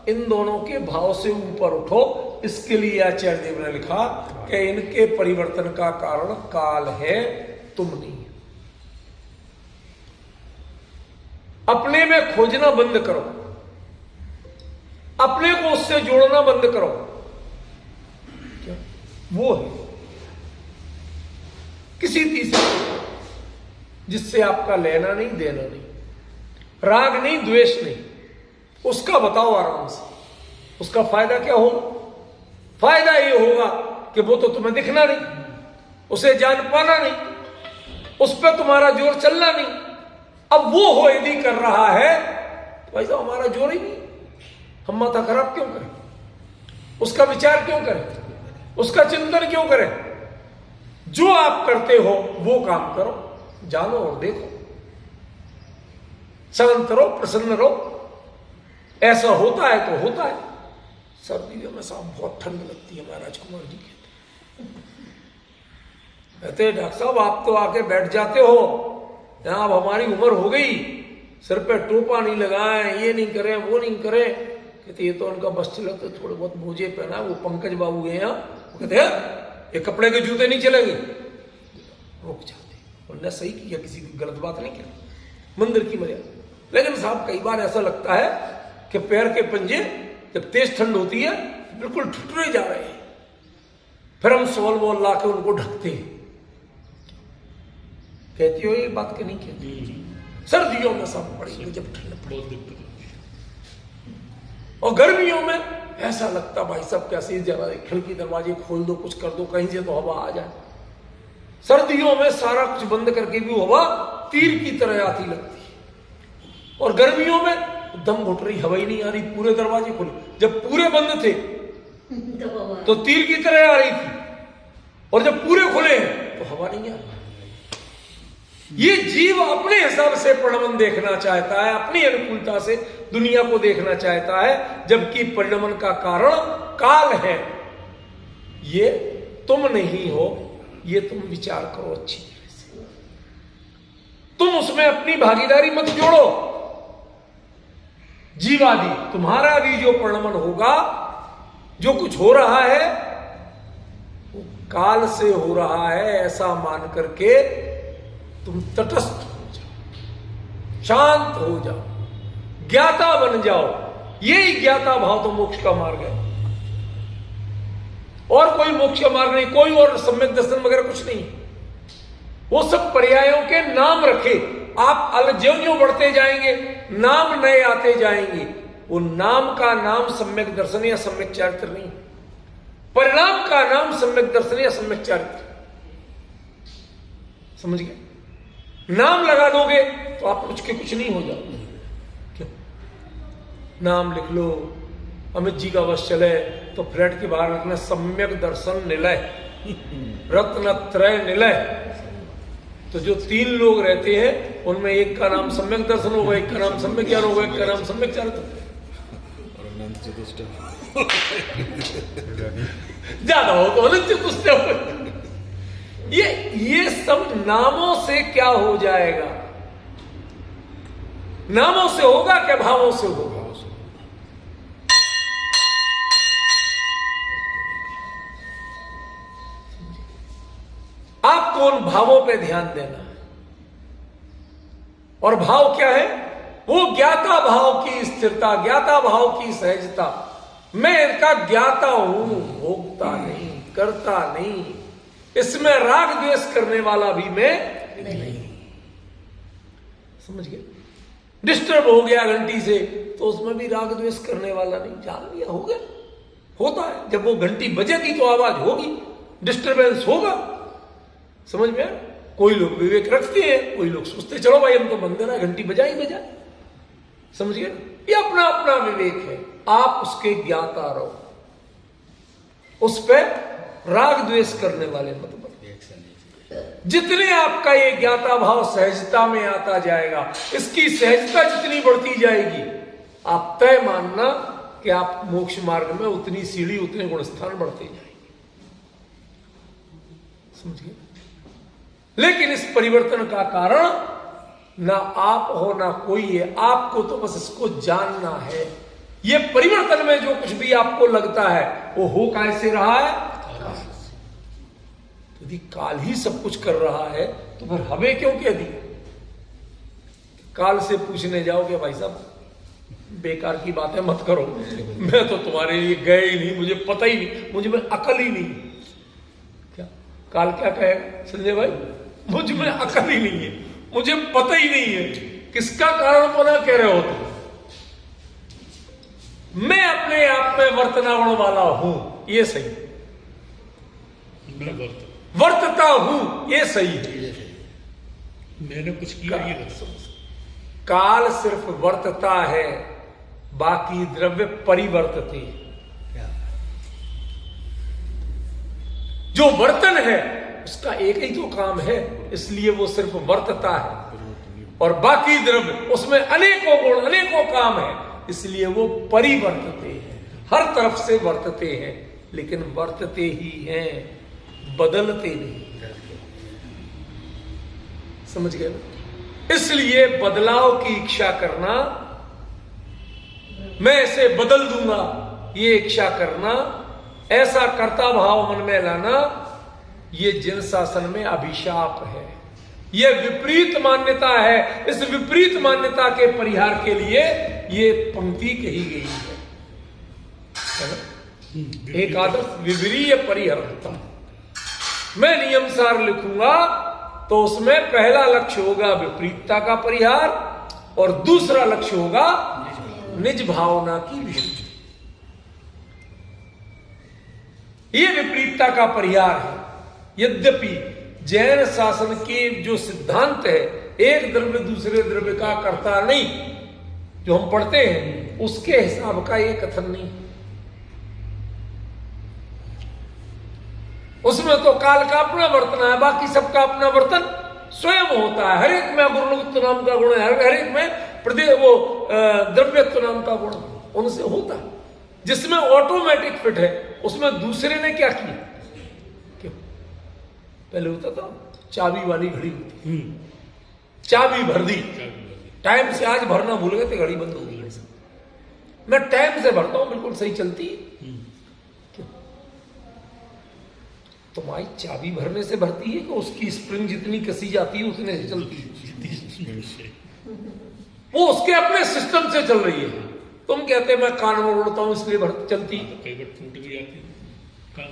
S1: इन दोनों के भाव से ऊपर उठो। इसके लिए आचार्य देव ने लिखा कि इनके परिवर्तन का कारण काल है, तुम नहीं। अपने में खोजना बंद करो, अपने को उससे जोड़ना बंद करो। क्या वो है किसी तीसरे जिससे आपका लेना नहीं देना नहीं, राग नहीं द्वेष नहीं, उसका बताओ आराम से। उसका फायदा क्या होगा? फायदा ये होगा कि वो तो तुम्हें दिखना नहीं, उसे जान पाना नहीं, उस पर तुम्हारा जोर चलना नहीं। अब वो हो यदि कर रहा है तो भाई साहब हमारा जोर ही नहीं, हम माथा खराब क्यों करें? उसका विचार क्यों करें? उसका चिंतन क्यों करें? जो आप करते हो वो काम करो, जानो और देखो, शांत रहो, प्रसन्न रहो। ऐसा होता है तो होता है। सर्दियों में साहब बहुत ठंड लगती है, महाराज कुमार जी कहते डॉक्टर साहब आप तो आके बैठ जाते हो, यहां अब हमारी उम्र हो गई, सिर पे टोपा नहीं लगाए, ये नहीं करें वो नहीं करें। कहते ये तो उनका बस चला, तो थोड़े बहुत मोजे पहना। वो पंकज बाबू गए यहाँ, वो कहते हैं ये कपड़े के जूते नहीं चलेंगे, रुक जाते। उन्होंने सही किया, किसी की गलत बात नहीं किया, मंदिर की मर्यादा। लेकिन साहब कई बार ऐसा लगता है कि पैर के पंजे जब तेज ठंड होती है बिल्कुल ठुठुरे जा रहे हैं, फिर हम सोल वोल ला के उनको ढकते हैं। कहती हो ये बात के नहीं कहती? सर्दियों में सब पड़ेगी जब ठंड पड़ेगी, और गर्मियों में ऐसा लगता भाई सब कैसे जरा खिड़की दरवाजे खोल दो, कुछ कर दो, कहीं से तो हवा आ जाए। सर्दियों में सारा कुछ बंद करके भी हवा तीर की तरह आती लगती है, और गर्मियों में दम घुट रही, हवा ही नहीं आ रही, पूरे दरवाजे खुले। जब पूरे बंद थे तो तीर की तरह आ रही थी, और जब पूरे खुले हैं तो हवा नहीं आ रही। ये जीव अपने हिसाब से परिणमन देखना चाहता है, अपनी अनुकूलता से दुनिया को देखना चाहता है, जबकि परिणमन का कारण काल है। ये तुम नहीं हो, ये तुम विचार करो अच्छी तरह से। तुम उसमें अपनी भागीदारी मत जोड़ो। जीवादि तुम्हारा भी जो परिणमन होगा, जो कुछ हो रहा है वो काल से हो रहा है, ऐसा मान करके तुम तटस्थ हो जाओ, शांत हो जाओ, ज्ञाता बन जाओ। यही ज्ञाता भाव तो मोक्ष का मार्ग है, और कोई मोक्ष का मार्ग नहीं, कोई और सम्यक दर्शन वगैरह कुछ नहीं। वो सब पर्यायों के नाम रखे। आप ज्यों बढ़ते जाएंगे नाम नए आते जाएंगे। वो नाम का नाम सम्यक दर्शन या सम्यक चारित्र नहीं, परिणाम का नाम सम्यक दर्शन या सम्यक चारित्र। समझ गए? नाम लगा दोगे तो आप कुछ के कुछ नहीं हो जाओगे। क्यों? नाम लिख लो, अमित जी का बस चले तो फ्लैट के बाहर लिखना सम्यक दर्शन निलय, रत्नत्रय निलय। तो जो 3 लोग रहते हैं उनमें एक का नाम सम्यक दर्शन होगा, एक का नाम सम्यक ज्ञान होगा, एक का नाम सम्यक चारित्र। ज्यादा हो तो अनंत चतुष्टय हो। ये सब नामों से क्या हो जाएगा? नामों से होगा क्या भावों से होगा? आपको उन भावों पे ध्यान देना है। और भाव क्या है? वो ज्ञाता भाव की स्थिरता, ज्ञाता भाव की सहजता। मैं इनका ज्ञाता हूं, भोगता नहीं, करता नहीं। इसमें राग द्वेष करने वाला भी मैं नहीं। समझ गए? डिस्टर्ब हो गया घंटी से तो उसमें भी राग द्वेष करने वाला नहीं, जान लिया, हो गया। होता है, जब वो घंटी बजेगी तो आवाज होगी, डिस्टर्बेंस होगा। समझ में? कोई लोग विवेक रखते हैं, कोई लोग सोचते चलो भाई हम तो मंदिर है, घंटी बजा ही बजा। समझ गए? ये अपना अपना विवेक है, आप उसके ज्ञाता रहो, उस पर राग द्वेष करने वाले मत बनो। जितने आपका ये ज्ञाता भाव सहजता में आता जाएगा, इसकी सहजता जितनी बढ़ती जाएगी, आप तय मानना कि आप मोक्ष मार्ग में उतनी सीढ़ी, उतने गुणस्थान बढ़ते जाएंगे। समझिए? लेकिन इस परिवर्तन का कारण ना आप हो ना कोई है, आपको तो बस इसको जानना है। ये परिवर्तन में जो कुछ भी आपको लगता है वो हो कैसे रहा है? यदि काल ही सब कुछ कर रहा है तो फिर हमें क्यों कह दी? काल से पूछने जाओगे भाई साहब बेकार की बातें मत करो, मैं तो तुम्हारे लिए गए ही नहीं, मुझे पता ही नहीं, मुझे में अकल ही नहीं। क्या काल क्या कहेगा संजय भाई? मुझ में अकल ही नहीं है, मुझे पता ही नहीं है। किसका कारण बना कह रहे हो तुम? मैं अपने आप में वर्तनावण वाला हूं, ये सही, वर्तता हूं, ये सही है।
S3: मैंने कुछ किया ये
S1: काल सिर्फ वर्तता है, बाकी द्रव्य परिवर्तते। जो वर्तन है उसका एक ही तो काम है, इसलिए वो सिर्फ वर्तता है, और बाकी द्रव्य उसमें अनेकों गुण अनेकों काम है, इसलिए वो परिवर्तते हैं, हर तरफ से वर्तते हैं, लेकिन वर्तते ही हैं, बदलते नहीं। समझ गए? इसलिए बदलाव की इच्छा करना, मैं इसे बदल दूंगा, ये इच्छा करना, ऐसा कर्ता भाव मन में लाना, ये जिन शासन में अभिशाप है, ये विपरीत मान्यता है। इस विपरीत मान्यता के परिहार के लिए ये पंक्ति कही गई है ना? एक आदर्श विपरीय परिहरता। मैं नियम सार लिखूंगा तो उसमें पहला लक्ष्य होगा विपरीतता का परिहार, और दूसरा लक्ष्य होगा निज भावना की विशुद्धि। ये विपरीतता का परिहार है। यद्यपि जैन शासन के जो सिद्धांत है, एक द्रव्य दूसरे द्रव्य का कर्ता नहीं, जो हम पढ़ते हैं उसके हिसाब का ये कथन नहीं। उसमें तो काल का अपना वर्तन है, बाकी सबका अपना वर्तन स्वयं होता है। हर एक में गुरुत्व नाम का गुण है, हर एक में द्रव्यत्व नाम का गुण उनसे होता है। जिसमें ऑटोमेटिक फिट है उसमें दूसरे ने क्या किया? क्यों? पहले होता था चाबी वाली घड़ी होती, चाबी भर दी, टाइम से आज भरना भूल गए थे, घड़ी बंद हो गई। मैं टाइम से भरता हूं, बिल्कुल सही चलती है। तुम्हारी चाबी भरने से भरती है कि उसकी स्प्रिंग जितनी कसी जाती है उतने से चलती है? वो उसके अपने सिस्टम से चल रही है। तुम कहते मैं कान में उड़ता हूं इसलिए चलती,
S3: कई बार टूट भी जाती है।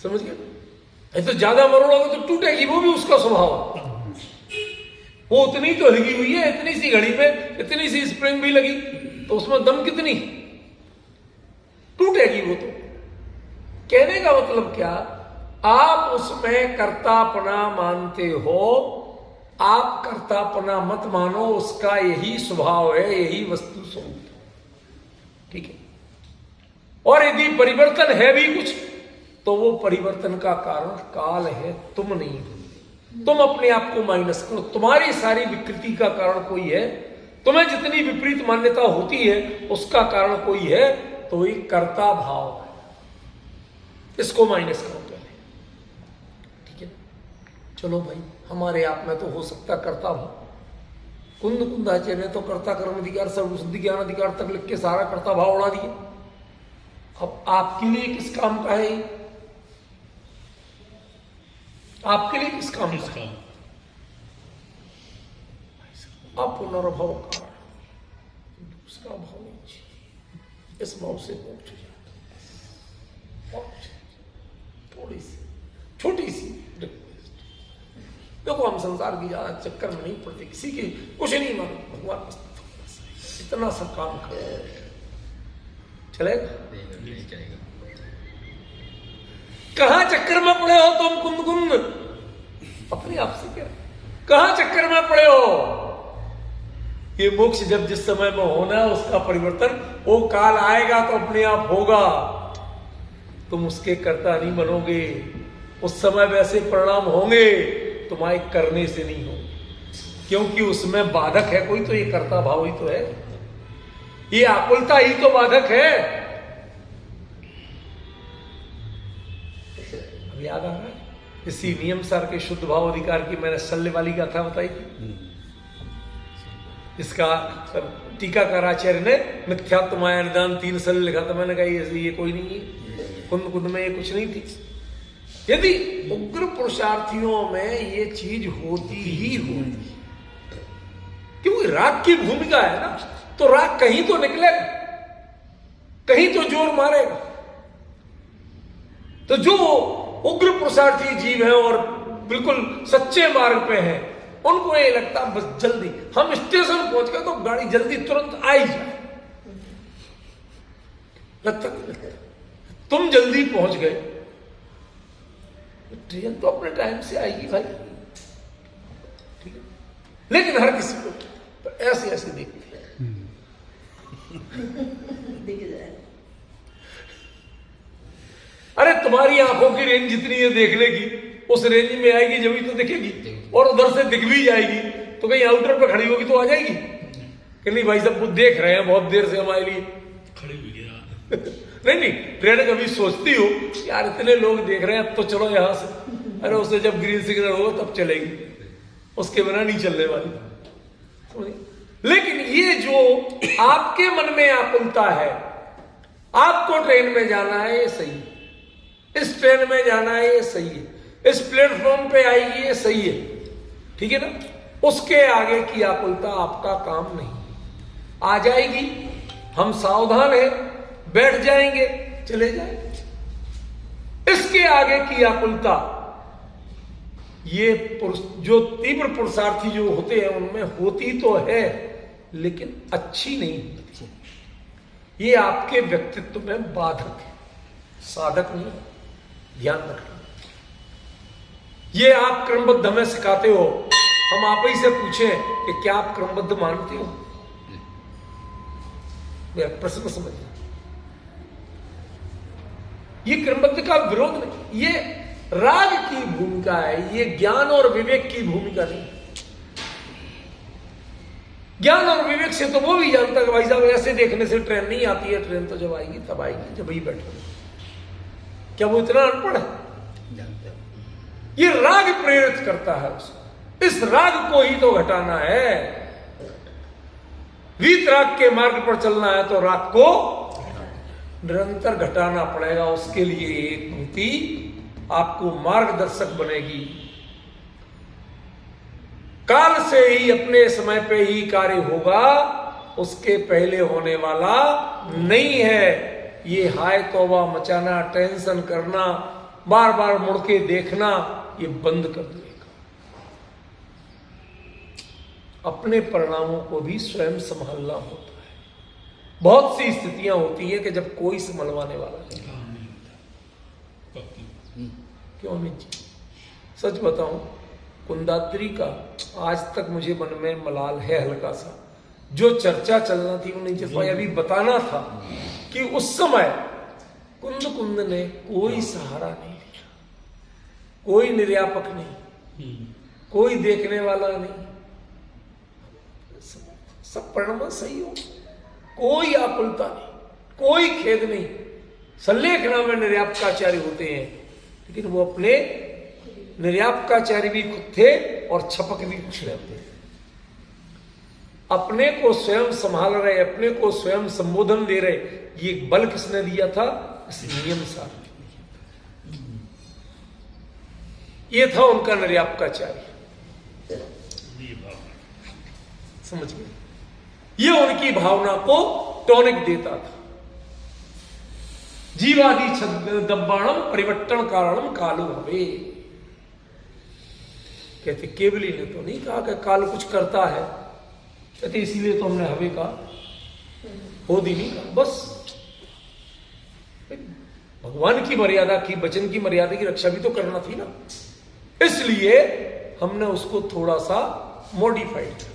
S1: समझ गए? तो ज्यादा मरोड़ोगे तो टूटेगी, वो भी उसका स्वभाव। वो उतनी तो लगी हुई है, इतनी सी घड़ी में इतनी सी स्प्रिंग भी लगी तो उसमें दम कितनी, टूटेगी वो तो। कहने का मतलब क्या? आप उसमें कर्तापना मानते हो, आप कर्तापना मत मानो, उसका यही स्वभाव है, यही वस्तु स्वरूप। ठीक है? और यदि परिवर्तन है भी कुछ तो वो परिवर्तन का कारण काल है, तुम नहीं हो। तुम अपने आप को माइनस करो, तुम्हारी सारी विकृति का कारण कोई है, तुम्हें जितनी विपरीत मान्यता होती है उसका कारण कोई है, तो एक कर्ता भाव है। इसको माइनस करो पहले। ठीक है? चलो भाई, हमारे आप में तो हो सकता कर्ता भाव। कुंद कुंदाचे ने तो कर्ता कर्म अधिकार सर्वसिद्धि ज्ञान अधिकार तक लिख के सारा कर्ता भाव उड़ा दिया। अब आपके लिए किस काम का है? आपके लिए किस काम का है? अपुनर्भव कारण, दूसरा भाव नहीं चाहिए। इस भाव से मोक्ष हो जाता। थोड़ी सी छोटी सी रिक्वेस्ट। देखो, हम संसार की ज्यादा चक्कर में नहीं पड़ते, किसी की कुछ नहीं मानो, भगवान इतना सब काम कर चलेगा। कहां चक्कर में पड़े हो तुम? कुंद कुंद अपने आप से क्या, कहां चक्कर में पड़े हो? ये मोक्ष जब जिस समय में होना है उसका परिवर्तन वो काल आएगा तो अपने आप होगा, तुम उसके कर्ता नहीं बनोगे। उस समय वैसे परिणाम होंगे, तुम्हारे करने से नहीं होंगे, क्योंकि उसमें बाधक है कोई, तो ये कर्ता भाव ही तो है, ये आकुलता ही तो बाधक है। अब याद आ रहा है इसी नियम सार के शुद्ध भाव अधिकार की मैंने शल्य वाली गाथा बताई थी। इसका टीकाकार आचार्य ने मिथ्यात्व माया निदान 3 शल्य लिखा था। मैंने कहा ये कोई नहीं है, कुंद में ये कुछ नहीं थी। यदि उग्र पुरुषार्थियों में ये चीज होती ही होती, क्योंकि राग की भूमिका है ना, तो राग कहीं तो निकलेगा, कहीं तो जोर मारेगा। तो जो उग्र पुरुषार्थी जीव है और बिल्कुल सच्चे मार्ग पे है, उनको ये लगता बस जल्दी हम स्टेशन पहुंच गए तो गाड़ी जल्दी तुरंत आ ही जाए, लगता तुम जल्दी पहुंच गए, ट्रेन तो अपने टाइम से आएगी भाई, ठीक है। लेकिन हर किसी को ऐसे ऐसे देखते हैं। अरे तुम्हारी आंखों की रेंज जितनी है देखने की, उस रेंज में आएगी जब ही तो दिखेगी, और उधर से दिख भी जाएगी तो कहीं आउटर पे खड़ी होगी तो आ जाएगी कि नहीं भाई सब कुछ देख रहे हैं बहुत देर से हमारे लिए
S3: खड़ी हुई है।
S1: नहीं ट्रेन कभी सोचती हो यार इतने लोग देख रहे हैं अब तो चलो यहां से, अरे उससे जब ग्रीन सिग्नल होगा तब चलेगी, उसके बिना नहीं चलने वाली। लेकिन ये जो आपके मन में आकुलता है, आपको ट्रेन में जाना है ये सही है, इस ट्रेन में जाना है ये सही है, इस प्लेटफॉर्म पे आएगी ये सही है, ठीक है ना, उसके आगे की आकुलता आपका काम नहीं। आ जाएगी, हम सावधान हैं, बैठ जाएंगे, चले जाएंगे। इसके आगे की आकुलता ये जो तीव्र पुरुषार्थी जो होते हैं उनमें होती तो है, लेकिन अच्छी नहीं होती। ये आपके व्यक्तित्व में बाधक है, साधक नहीं, ध्यान रखना। ये आप क्रमबद्ध हमें सिखाते हो, हम आप ही से पूछें कि क्या आप क्रमबद्ध मानते हो? मेरा प्रश्न समझना, ये क्रमबद्ध का विरोध नहीं, ये राग की भूमिका है, ये ज्ञान और विवेक की भूमिका नहीं। ज्ञान और विवेक से तो वो भी जानता है कि भाई साहब ऐसे देखने से ट्रेन नहीं आती है, ट्रेन तो जब आएगी तब आएगी जब ही बैठो। क्या वो इतना अनपढ़ है? ये राग प्रेरित करता है उसको, इस राग को ही तो घटाना है। वीतराग के मार्ग पर चलना है तो राग को निरंतर घटाना पड़ेगा। उसके लिए एक पंक्ति आपको मार्गदर्शक बनेगी। काल से ही अपने समय पे ही कार्य होगा, उसके पहले होने वाला नहीं है। ये हाय तौबा मचाना, टेंशन करना, बार बार मुड़ के देखना, ये बंद कर देगा। अपने परिणामों को भी स्वयं संभालना होता है। बहुत सी स्थितियां होती है कि जब कोई संभलवाने वाला नहीं। क्यों नहीं जी? सच बताऊं, कुंदाद्री का आज तक मुझे मन में मलाल है हल्का सा। जो चर्चा चलना थी वो नहीं चल पाई। अभी बताना था कि उस समय कुंद ने कोई सहारा नहीं लिया, कोई निर्यापक नहीं, कोई देखने वाला नहीं, सब परिणाम सही हो, कोई आकुलता नहीं, कोई खेद नहीं। संलेखना में निर्यापकाचार्य होते हैं, लेकिन वो अपने निर्यापकाचार्य भी खुद थे और छपक भी कुछ रहते थे। अपने को स्वयं संभाल रहे, अपने को स्वयं संबोधन दे रहे, ये बल किसने दिया था? इस नियम सार। ये था उनका निर्यापकाचार्य। समझ गए? ये उनकी भावना को टॉनिक देता था। जीवादि दब्बाणम परिवर्तन कारणम कालो हवे। कहते केवली ने तो नहीं कहा कि काल कुछ करता है, कहते इसीलिए तो हमने हवे कहा, होदी नहीं कहा। बस भगवान की मर्यादा की, वचन की मर्यादा की रक्षा भी तो करना थी ना, इसलिए हमने उसको थोड़ा सा मॉडिफाइड कर दिया।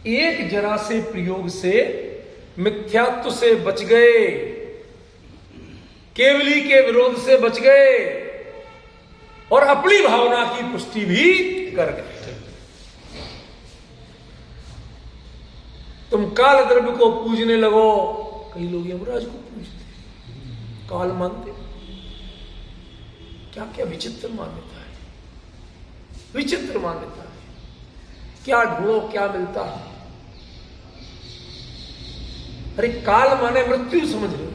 S1: एक जरा से प्रयोग से मिथ्यात्व से बच गए, केवली के विरोध से बच गए और अपनी भावना की पुष्टि भी कर गए। तुम काल द्रव्य को पूजने लगो, कई लोग यमराज को पूजते, काल मानते, क्या क्या विचित्र मान्यता है, विचित्र मान्यता है। क्या ढूंढो क्या मिलता है। अरे काल माने मृत्यु, समझ रहे हो,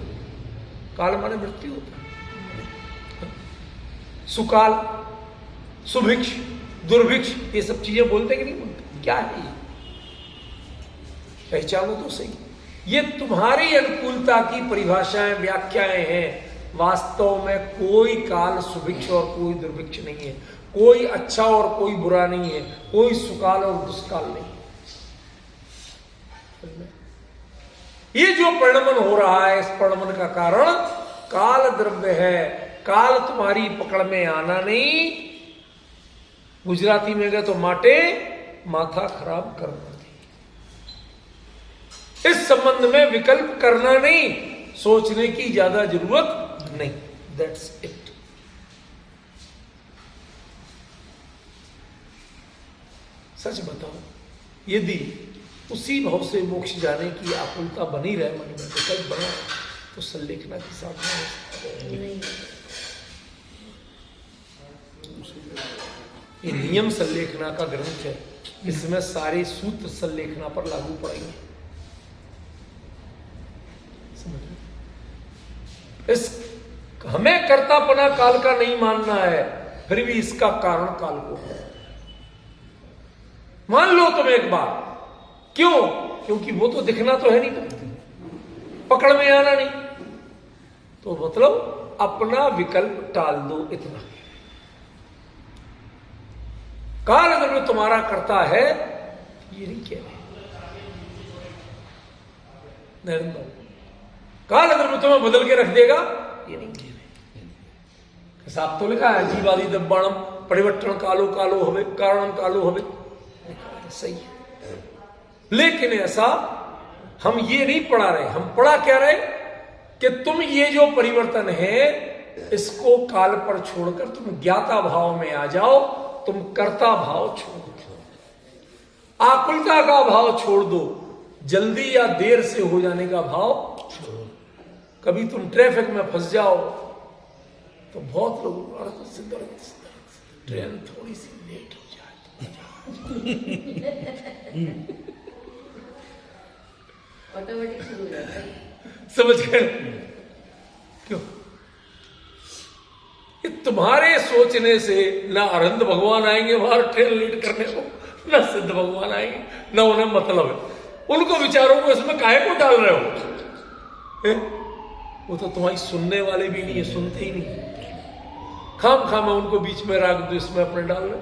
S1: काल माने मृत्यु होता है। सुकाल, सुभिक्ष, दुर्भिक्ष, ये सब चीजें बोलते कि नहीं बोलते, क्या है ये, पहचानो तो सही। ये तुम्हारी अनुकूलता की परिभाषाएं, व्याख्याएं हैं। वास्तव में कोई काल सुभिक्ष और कोई दुर्भिक्ष नहीं है, कोई अच्छा और कोई बुरा नहीं है, कोई सुकाल और दुष्काल नहीं है। ये जो परिणमन हो रहा है, इस परिणमन का कारण काल द्रव्य है। काल तुम्हारी पकड़ में आना नहीं, गुजराती में गए तो माटे माथा खराब करना। इस संबंध में विकल्प करना नहीं, सोचने की ज्यादा जरूरत नहीं। That's it. सच बताओ, यदि उसी भाव से मोक्ष जाने की आकुलता बनी रहे मन में, विकल्प बना, तो संलेखना की साधना हो सकती है। ये नियम संलेखना का ग्रंथ है, इसमें सारे सूत्र संलेखना पर लागू पड़ेंगे। इस हमें कर्तापना काल का नहीं मानना है, फिर भी इसका कारण काल को है। मान लो तुम एक बार, क्यों? क्योंकि वो तो दिखना तो है नहीं, पकड़ में आना नहीं, तो मतलब अपना विकल्प टाल दो, इतना। काल अगर तुम्हारा करता है, ये नहीं कह रहे नरेंद्र, काल अगर तुम्हें बदल के रख देगा, ये नहीं कह रहे। साफ तो लिखा है, जीवादि दब्बाणम परिवर्तन कालो कालो हवे कारणम कालो हवे, सही है। लेकिन ऐसा हम ये नहीं पढ़ा रहे, हम पढ़ा क्या रहे कि तुम ये जो परिवर्तन है, इसको काल पर छोड़कर तुम ज्ञाता भाव में आ जाओ, तुम कर्ता भाव छोड़ दो, आकुलता का भाव छोड़ दो, जल्दी या देर से हो जाने का भाव छोड़ो। कभी तुम ट्रैफिक में फंस जाओ तो बहुत लोग ट्रेन थोड़ी सी लेट हो
S4: ऑटोमेटिक शुरू हो जाता है।
S1: समझ गए क्यों? ये तुम्हारे सोचने से ना अरविंद भगवान आएंगे बाहर ट्रेन लेट करने को, ना सिद्ध भगवान आएंगे, ना उन्हें मतलब है। उनको विचारों को इसमें काहे को डाल रहे हो? वो तो तुम्हारी सुनने वाले भी नहीं है, सुनते ही नहीं। खाम खाम उनको बीच में राग दो, इसमें अपने डाल रहे।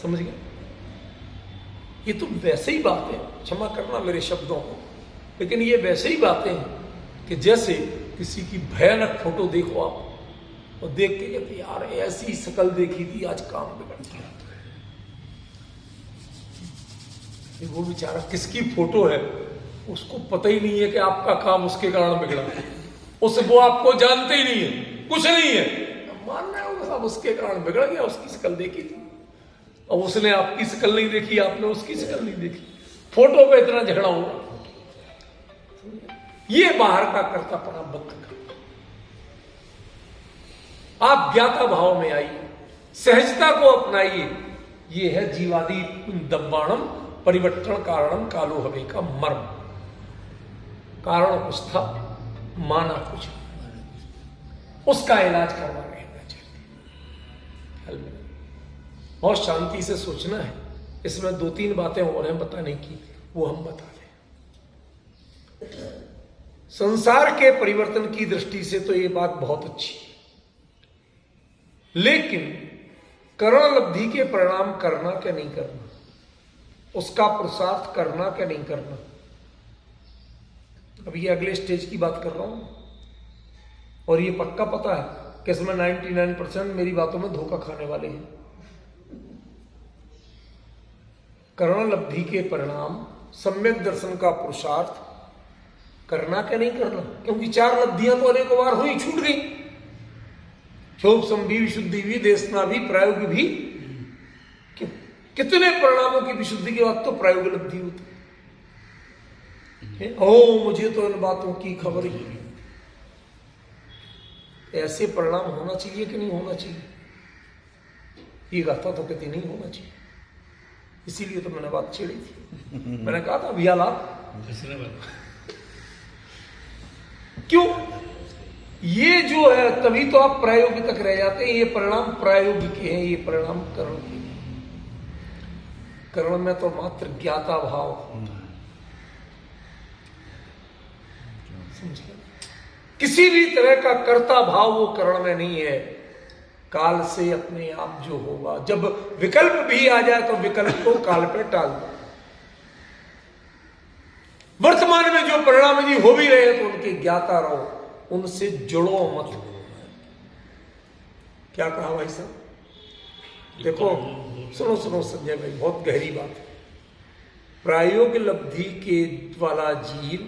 S1: समझ गए? ये तो वैसे ही बात है, क्षमा करना मेरे शब्दों को, लेकिन ये वैसे ही बातें हैं कि जैसे किसी की भयानक फोटो देखो आप और देख के कहते यार ऐसी शकल देखी थी, आज काम बिगड़ गया। वो बेचारा किसकी फोटो है उसको पता ही नहीं है कि आपका काम उसके कारण बिगड़ा, वो आपको जानते ही नहीं है, कुछ नहीं है, मानना है सब उसके कारण बिगड़ गया। उसकी शकल देखी थी और उसने आपकी शकल नहीं देखी, आपने उसकी शकल नहीं देखी, फोटो पे इतना झगड़ा हुआ। ये बाहर का कर्तापना बंद कर, आप ज्ञाता भाव में आइए, सहजता को अपनाइए। ये है जीवादि दब्बाणम परिवर्तन कारणम कालो हवे का मर्म। कारण कुछ था, माना कुछ, उसका इलाज करवा रहना चाहिए। बहुत शांति से सोचना है। इसमें 2-3 बातें और हैं बताने की, वो हम बता दें। संसार के परिवर्तन की दृष्टि से तो ये बात बहुत अच्छी है, लेकिन करण लब्धि के परिणाम करना क्या नहीं करना, उसका पुरुषार्थ करना क्या नहीं करना, अब ये अगले स्टेज की बात कर रहा हूं। और ये पक्का पता है कि इसमें 99% मेरी बातों में धोखा खाने वाले हैं। करणलब्धि के परिणाम, सम्यक दर्शन का पुरुषार्थ करना क्या नहीं करना, क्योंकि 4 लब्धियां तो अनेकों बार हुई, छूट गई। क्षोभ भी, विशुद्धि भी, देशना भी, प्रायोगिक भी। क्यों? कितने परिणामों की विशुद्धि के बाद तो प्रायोगिक लब्धि होती है। ओ मुझे तो इन बातों की खबर ही नहीं। ऐसे परिणाम होना चाहिए कि नहीं होना चाहिए? ये गाथा तो कहती नहीं होना चाहिए। इसीलिए तो मैंने बात छेड़ी थी। मैंने कहा था अभी क्यों ये जो है, तभी तो आप प्रायोगिक तक रह जाते हैं। ये परिणाम प्रायोगिक हैं, ये परिणाम करण के। करण में तो मात्र ज्ञाता भाव होता है, समझिए। किसी भी तरह का कर्ता भाव वो करण में नहीं है। काल से अपने आप जो होगा, जब विकल्प भी आ जाए तो विकल्प को काल पे टाल दो। वर्तमान में जो परिणाम यदि हो भी रहे तो उनके ज्ञाता रहो, उनसे जुड़ो मत। क्या कहा भाई साहब? देखो सुनो सुनो संजय भाई, बहुत गहरी बात है। प्रायोग लब्धि के वाला जीव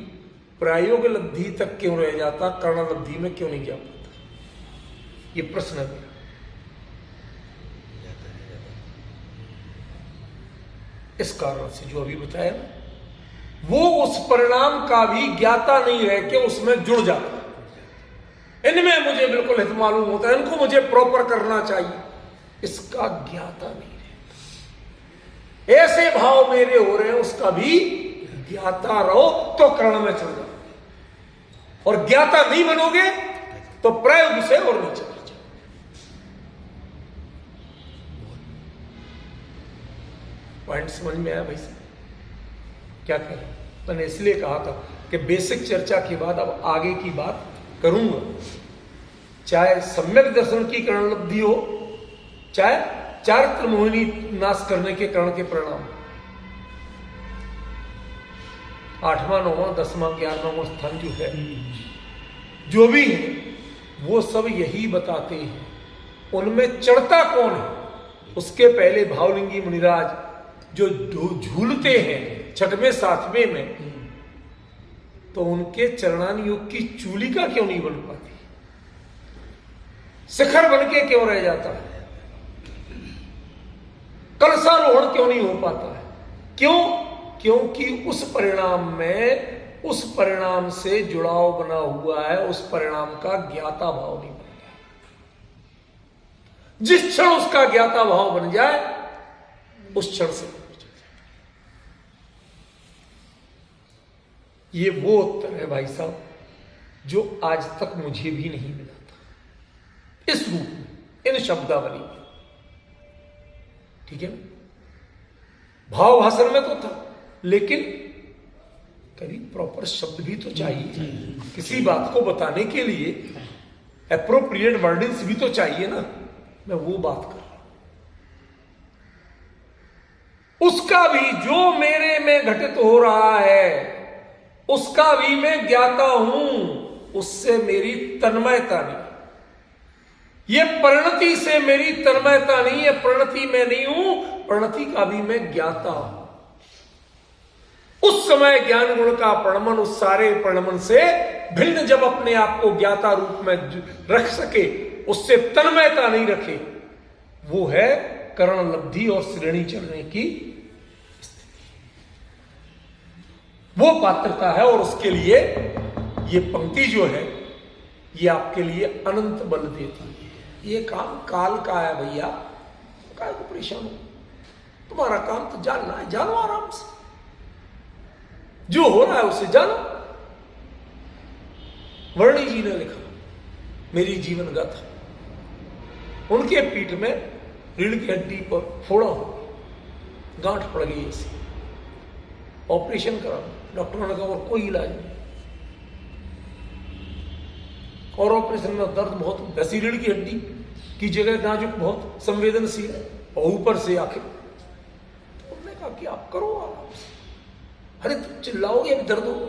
S1: प्रायोग लब्धि तक क्यों रह जाता, कर्ण लब्धि में क्यों नहीं जा पाता? ये प्रश्न है। इस कारण से जो अभी बताया ना, वो उस परिणाम का भी ज्ञाता नहीं रह के उसमें जुड़ जाता है। इनमें मुझे बिल्कुल हित मालूम होता है, इनको मुझे प्रॉपर करना चाहिए, इसका ज्ञाता नहीं रहता। ऐसे भाव मेरे हो रहे हैं, उसका भी ज्ञाता रहो तो कर्ण में चल जाओ, और ज्ञाता नहीं बनोगे तो प्रयोग से और नीचे चल जाओ। पॉइंट समझ में आया भाई साहब? क्या कह रहे? मैंने इसलिए कहा था कि बेसिक चर्चा के बाद अब आगे की बात करूंगा। चाहे सम्यक दर्शन की करण लब्धि हो, चाहे चारित्र मोहिनी नाश करने के करण के परिणाम, 8वां 9वां 10वां 11वां स्थान जो है, जो भी है वो सब यही बताते हैं। उनमें चढ़ता कौन है? उसके पहले भावलिंगी मुनिराज जो झूलते हैं 6वें 7वें में, तो उनके चरणान योग की चूलिका क्यों नहीं बन पाती? शिखर बन के क्यों रह जाता है? कलशारोहण क्यों नहीं हो पाता है? क्यों? क्योंकि उस परिणाम में, उस परिणाम से जुड़ाव बना हुआ है, उस परिणाम का ज्ञाता भाव नहीं बन गया। जिस क्षण उसका ज्ञाता भाव बन जाए, उस क्षण से ये वो उत्तर है भाई साहब जो आज तक मुझे भी नहीं मिला था इस रूप में, इन शब्दावली में। ठीक है ना? भाव भाषण में तो था, लेकिन कभी प्रॉपर शब्द भी तो चाहिए। किसी बात को बताने के लिए एप्रोप्रिएट वर्डिंग्स भी तो चाहिए ना। मैं वो बात कर रहा हूं। उसका भी जो मेरे में घटित हो रहा है, उसका भी मैं ज्ञाता हूं, उससे मेरी तन्मयता नहीं। ये परिणति से मेरी तन्मयता नहीं है, परिणति में नहीं हूं, परिणति का भी मैं ज्ञाता हूं। उस समय ज्ञान गुण का प्रणमन उस सारे प्रणमन से भिन्न जब अपने आप को ज्ञाता रूप में रख सके, उससे तन्मयता नहीं रखे, वो है करण लब्धि और श्रेणी चलने की स्थिति। वो पात्रता है, और उसके लिए ये पंक्ति जो है ये आपके लिए अनंत बल देती है। ये काम काल का है भैया, काय को परेशान हो? तुम्हारा काम तो जानना है, जानो आराम से, जो हो रहा है उसे जानो। वर्णी जी ने लिखा मेरी जीवन गाथा, उनके पीठ में रीढ़ की हड्डी पर फोड़ा हो, गांठ पड़ गई ऐसी, ऑपरेशन करा, डॉक्टरों ने कहा और कोई इलाज नहीं, और ऑपरेशन में दर्द बहुत, वैसी रीढ़ की हड्डी की जगह नाजुक, बहुत संवेदनशील, और ऊपर से आखिर उन्होंने कहा कि आप करो आराम से। अरे तुम चिल्लाओगे अभी दर्द होगा,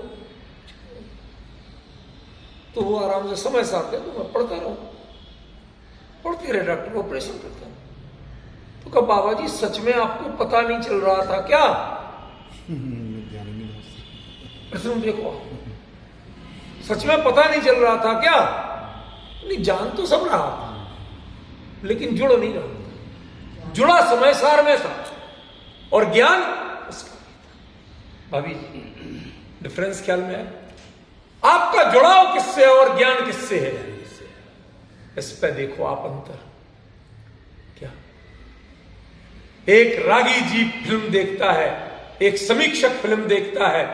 S1: तो वो आराम से समय साथ है, तो मैं पढ़ता रहूं, पढ़ते रहे डॉक्टर, ऑपरेशन करता। तो कहा बाबा जी सच में आपको पता नहीं चल रहा था क्या?
S2: ध्यान नहीं था।
S1: प्रश्न देखो, सच में पता नहीं चल रहा था क्या? नहीं, जान तो सब रहा था लेकिन जुड़ नहीं रहा था। जुड़ा समय सार में था और ज्ञान उसका था। भाभी डिफरेंस ख्याल में है? आपका जुड़ाव किससे है और ज्ञान किससे है? इस पे देखो आप अंतर क्या। एक रागी जी फिल्म देखता है, एक समीक्षक फिल्म देखता है,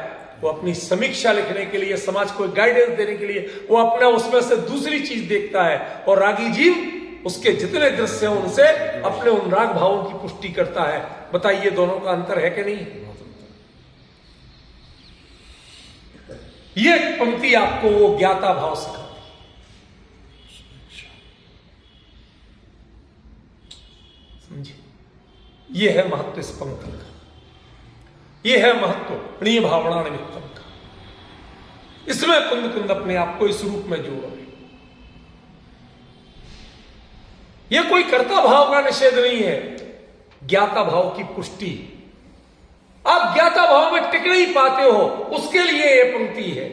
S1: वो अपनी समीक्षा लिखने के लिए, समाज को गाइडेंस देने के लिए वो अपना उसमें से दूसरी चीज देखता है, और रागी जीव उसके जितने दृश्य हैं उनसे अपने उन राग भावों की पुष्टि करता है। बताइए दोनों का अंतर है कि नहीं? ये पंक्ति आपको वो ज्ञाता भाव सिखाती। समझिए, ये है महत्व इस पंक्ति का, ये है महत्व प्रणीय भावना निमित्तम का। इसमें कुंद कुंद अपने आप को इस रूप में जोड़ रहे। यह कोई कर्ता भाव का निषेध नहीं है, ज्ञाता भाव की पुष्टि। आप ज्ञाता भाव में टिक नहीं पाते हो, उसके लिए यह पंक्ति है।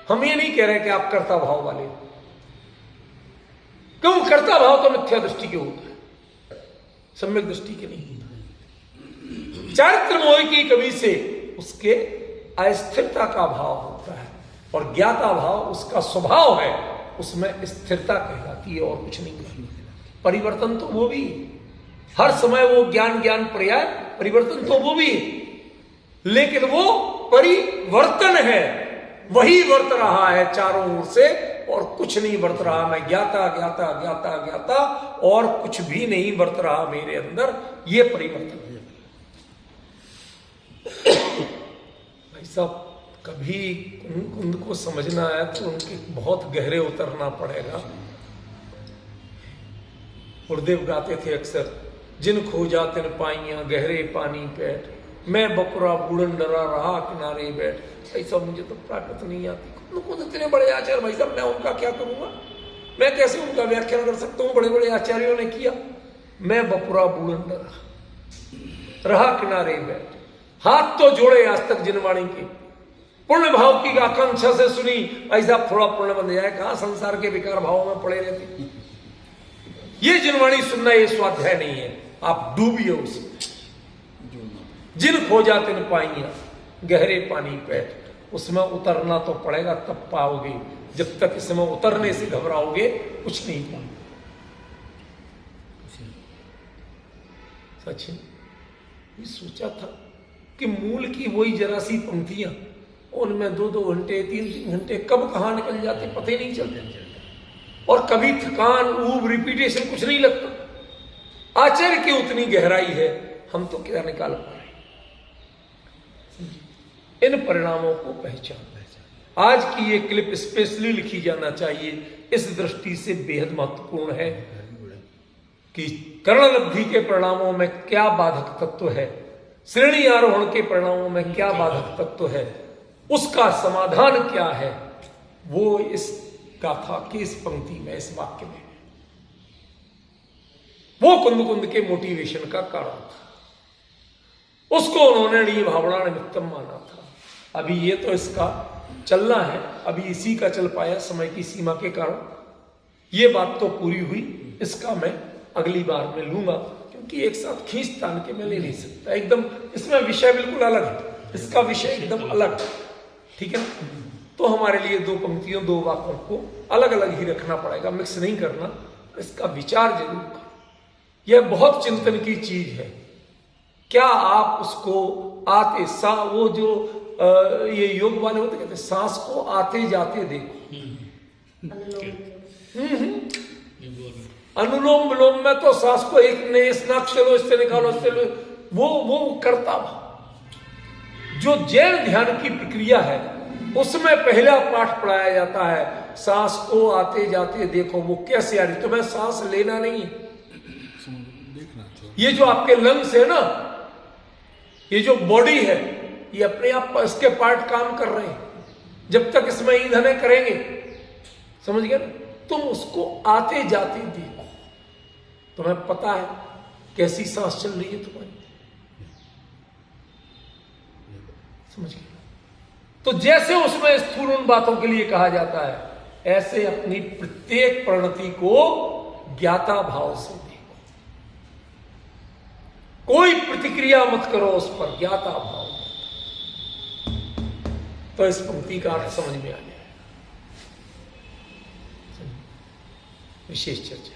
S1: हम ये नहीं कह रहे कि आप कर्ता भाव वाले हो, क्यों? कर्ता भाव तो मिथ्या दृष्टि के होता है, सम्यक दृष्टि के नहीं। चारित्र मोह की कमी से उसके अस्थिरता का भाव होता है, और ज्ञाता भाव उसका स्वभाव है, उसमें स्थिरता कहलाती है और कुछ नहीं कहलाती। परिवर्तन तो वो भी, हर समय वो ज्ञान ज्ञान पर्याय, परिवर्तन तो वो भी, लेकिन वो परिवर्तन है, वही वर्त रहा है चारों ओर से और कुछ नहीं वर्त रहा। मैं ज्ञाता ज्ञाता ज्ञाता ज्ञाता और कुछ भी नहीं वर्त रहा मेरे अंदर, ये परिवर्तन है। भाई साहब, कभी कुंद को समझना है तो उनके बहुत गहरे उतरना पड़ेगा। गुरुदेव गाते थे अक्सर, जिन खोजा तिन पाइयां गहरे पानी पेट, मैं बपुरा बूढ़न डरा रहा किनारे बैठ। ऐसा मुझे तो प्राकृत नहीं आती। कुंद इतने बड़े आचार्य, भाई साहब मैं उनका क्या करूंगा? मैं कैसे उनका व्याख्यान कर सकता हूं? बड़े बड़े आचार्यों ने किया। मैं बपुरा बूढ़न डरा रहा किनारे बैठ, हाथ तो जोड़े आज तक जिनवाणी के, पुण्य भाव की आकांक्षा से सुनी। ऐसा थोड़ा पुण्य बन जाए, कहां संसार के विकार भावों में पड़े रहते। ये जिनवाणी सुनना ये स्वाध्याय नहीं है, आप डूबिए उसमें। जिन खोजा तिन पाइयां गहरे पानी पैठ, उसमें उतरना तो पड़ेगा, तब पाओगे। जब तक इसमें उतरने से घबराओगे कुछ नहीं पाओगे। सचिन ये सोचा था कि मूल की वही जरा सी पंक्तियां, उनमें 2-2 घंटे 3-3 घंटे कब कहां निकल जाते पता ही नहीं चलते, और कभी थकान ऊब रिपीटेशन कुछ नहीं लगता। आचार्य की उतनी गहराई है, हम तो क्या निकाल पा रहे। इन परिणामों को पहचान, आज की ये क्लिप स्पेशली लिखी जाना चाहिए, इस दृष्टि से बेहद महत्वपूर्ण है कि करणलब्धि के परिणामों में क्या बाधक तत्व है, श्रेणी आरोहण के परिणामों में क्या बाधक तत्व है, उसका समाधान क्या है, वो इस गाथा की इस पंक्ति में, इस वाक्य में, वो कुंद कुंद के मोटिवेशन का कारण था। उसको उन्होंने नी भावना निमित्तम माना था। अभी ये तो इसका चलना है, अभी इसी का चल पाया समय की सीमा के कारण। ये बात तो पूरी हुई, इसका मैं अगली बार में लूंगा, क्योंकि एक साथ खींच तान के मैं ले नहीं सकता एकदम। इसमें विषय बिल्कुल अलग है, इसका विषय एकदम अलग है, ठीक है ना? तो हमारे लिए 2 पंक्तियों 2 वाक्यों को अलग अलग ही रखना पड़ेगा, मिक्स नहीं करना। इसका विचार जरूर करो, यह बहुत चिंतन की चीज है। क्या आप उसको आते वो जो ये योग वाले होते कहते सांस को आते जाते देखो। अनुलोम विलोम में तो सांस को एक ने इस नाक से लो, इससे निकालो, इससे लो, वो करता भाव। जो जैन ध्यान की प्रक्रिया है उसमें पहला पाठ पढ़ाया जाता है, सांस को आते जाते देखो। वो कैसे आ रही? तुम्हें सांस लेना नहीं है, ये जो आपके लंग्स है ना, ये जो बॉडी है, ये अपने आप इसके पार्ट काम कर रहे हैं। जब तक इसमें ईंधन करेंगे, समझ गए ना? तुम उसको आते जाते देखो। तुम्हें पता है कैसी सांस चल रही है तुम्हारी? समझ गए? तो जैसे उसमें स्थूल उन बातों के लिए कहा जाता है, ऐसे अपनी प्रत्येक परिणति को ज्ञाता भाव से देखो। कोई प्रतिक्रिया मत करो उस पर, ज्ञाता भाव। तो इस पंक्ति का अर्थ समझ में आ गया। विशेष चर्चा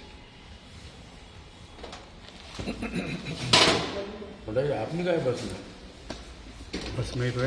S2: बताइए, आपने कहा बस में?
S3: बस में ही तो है।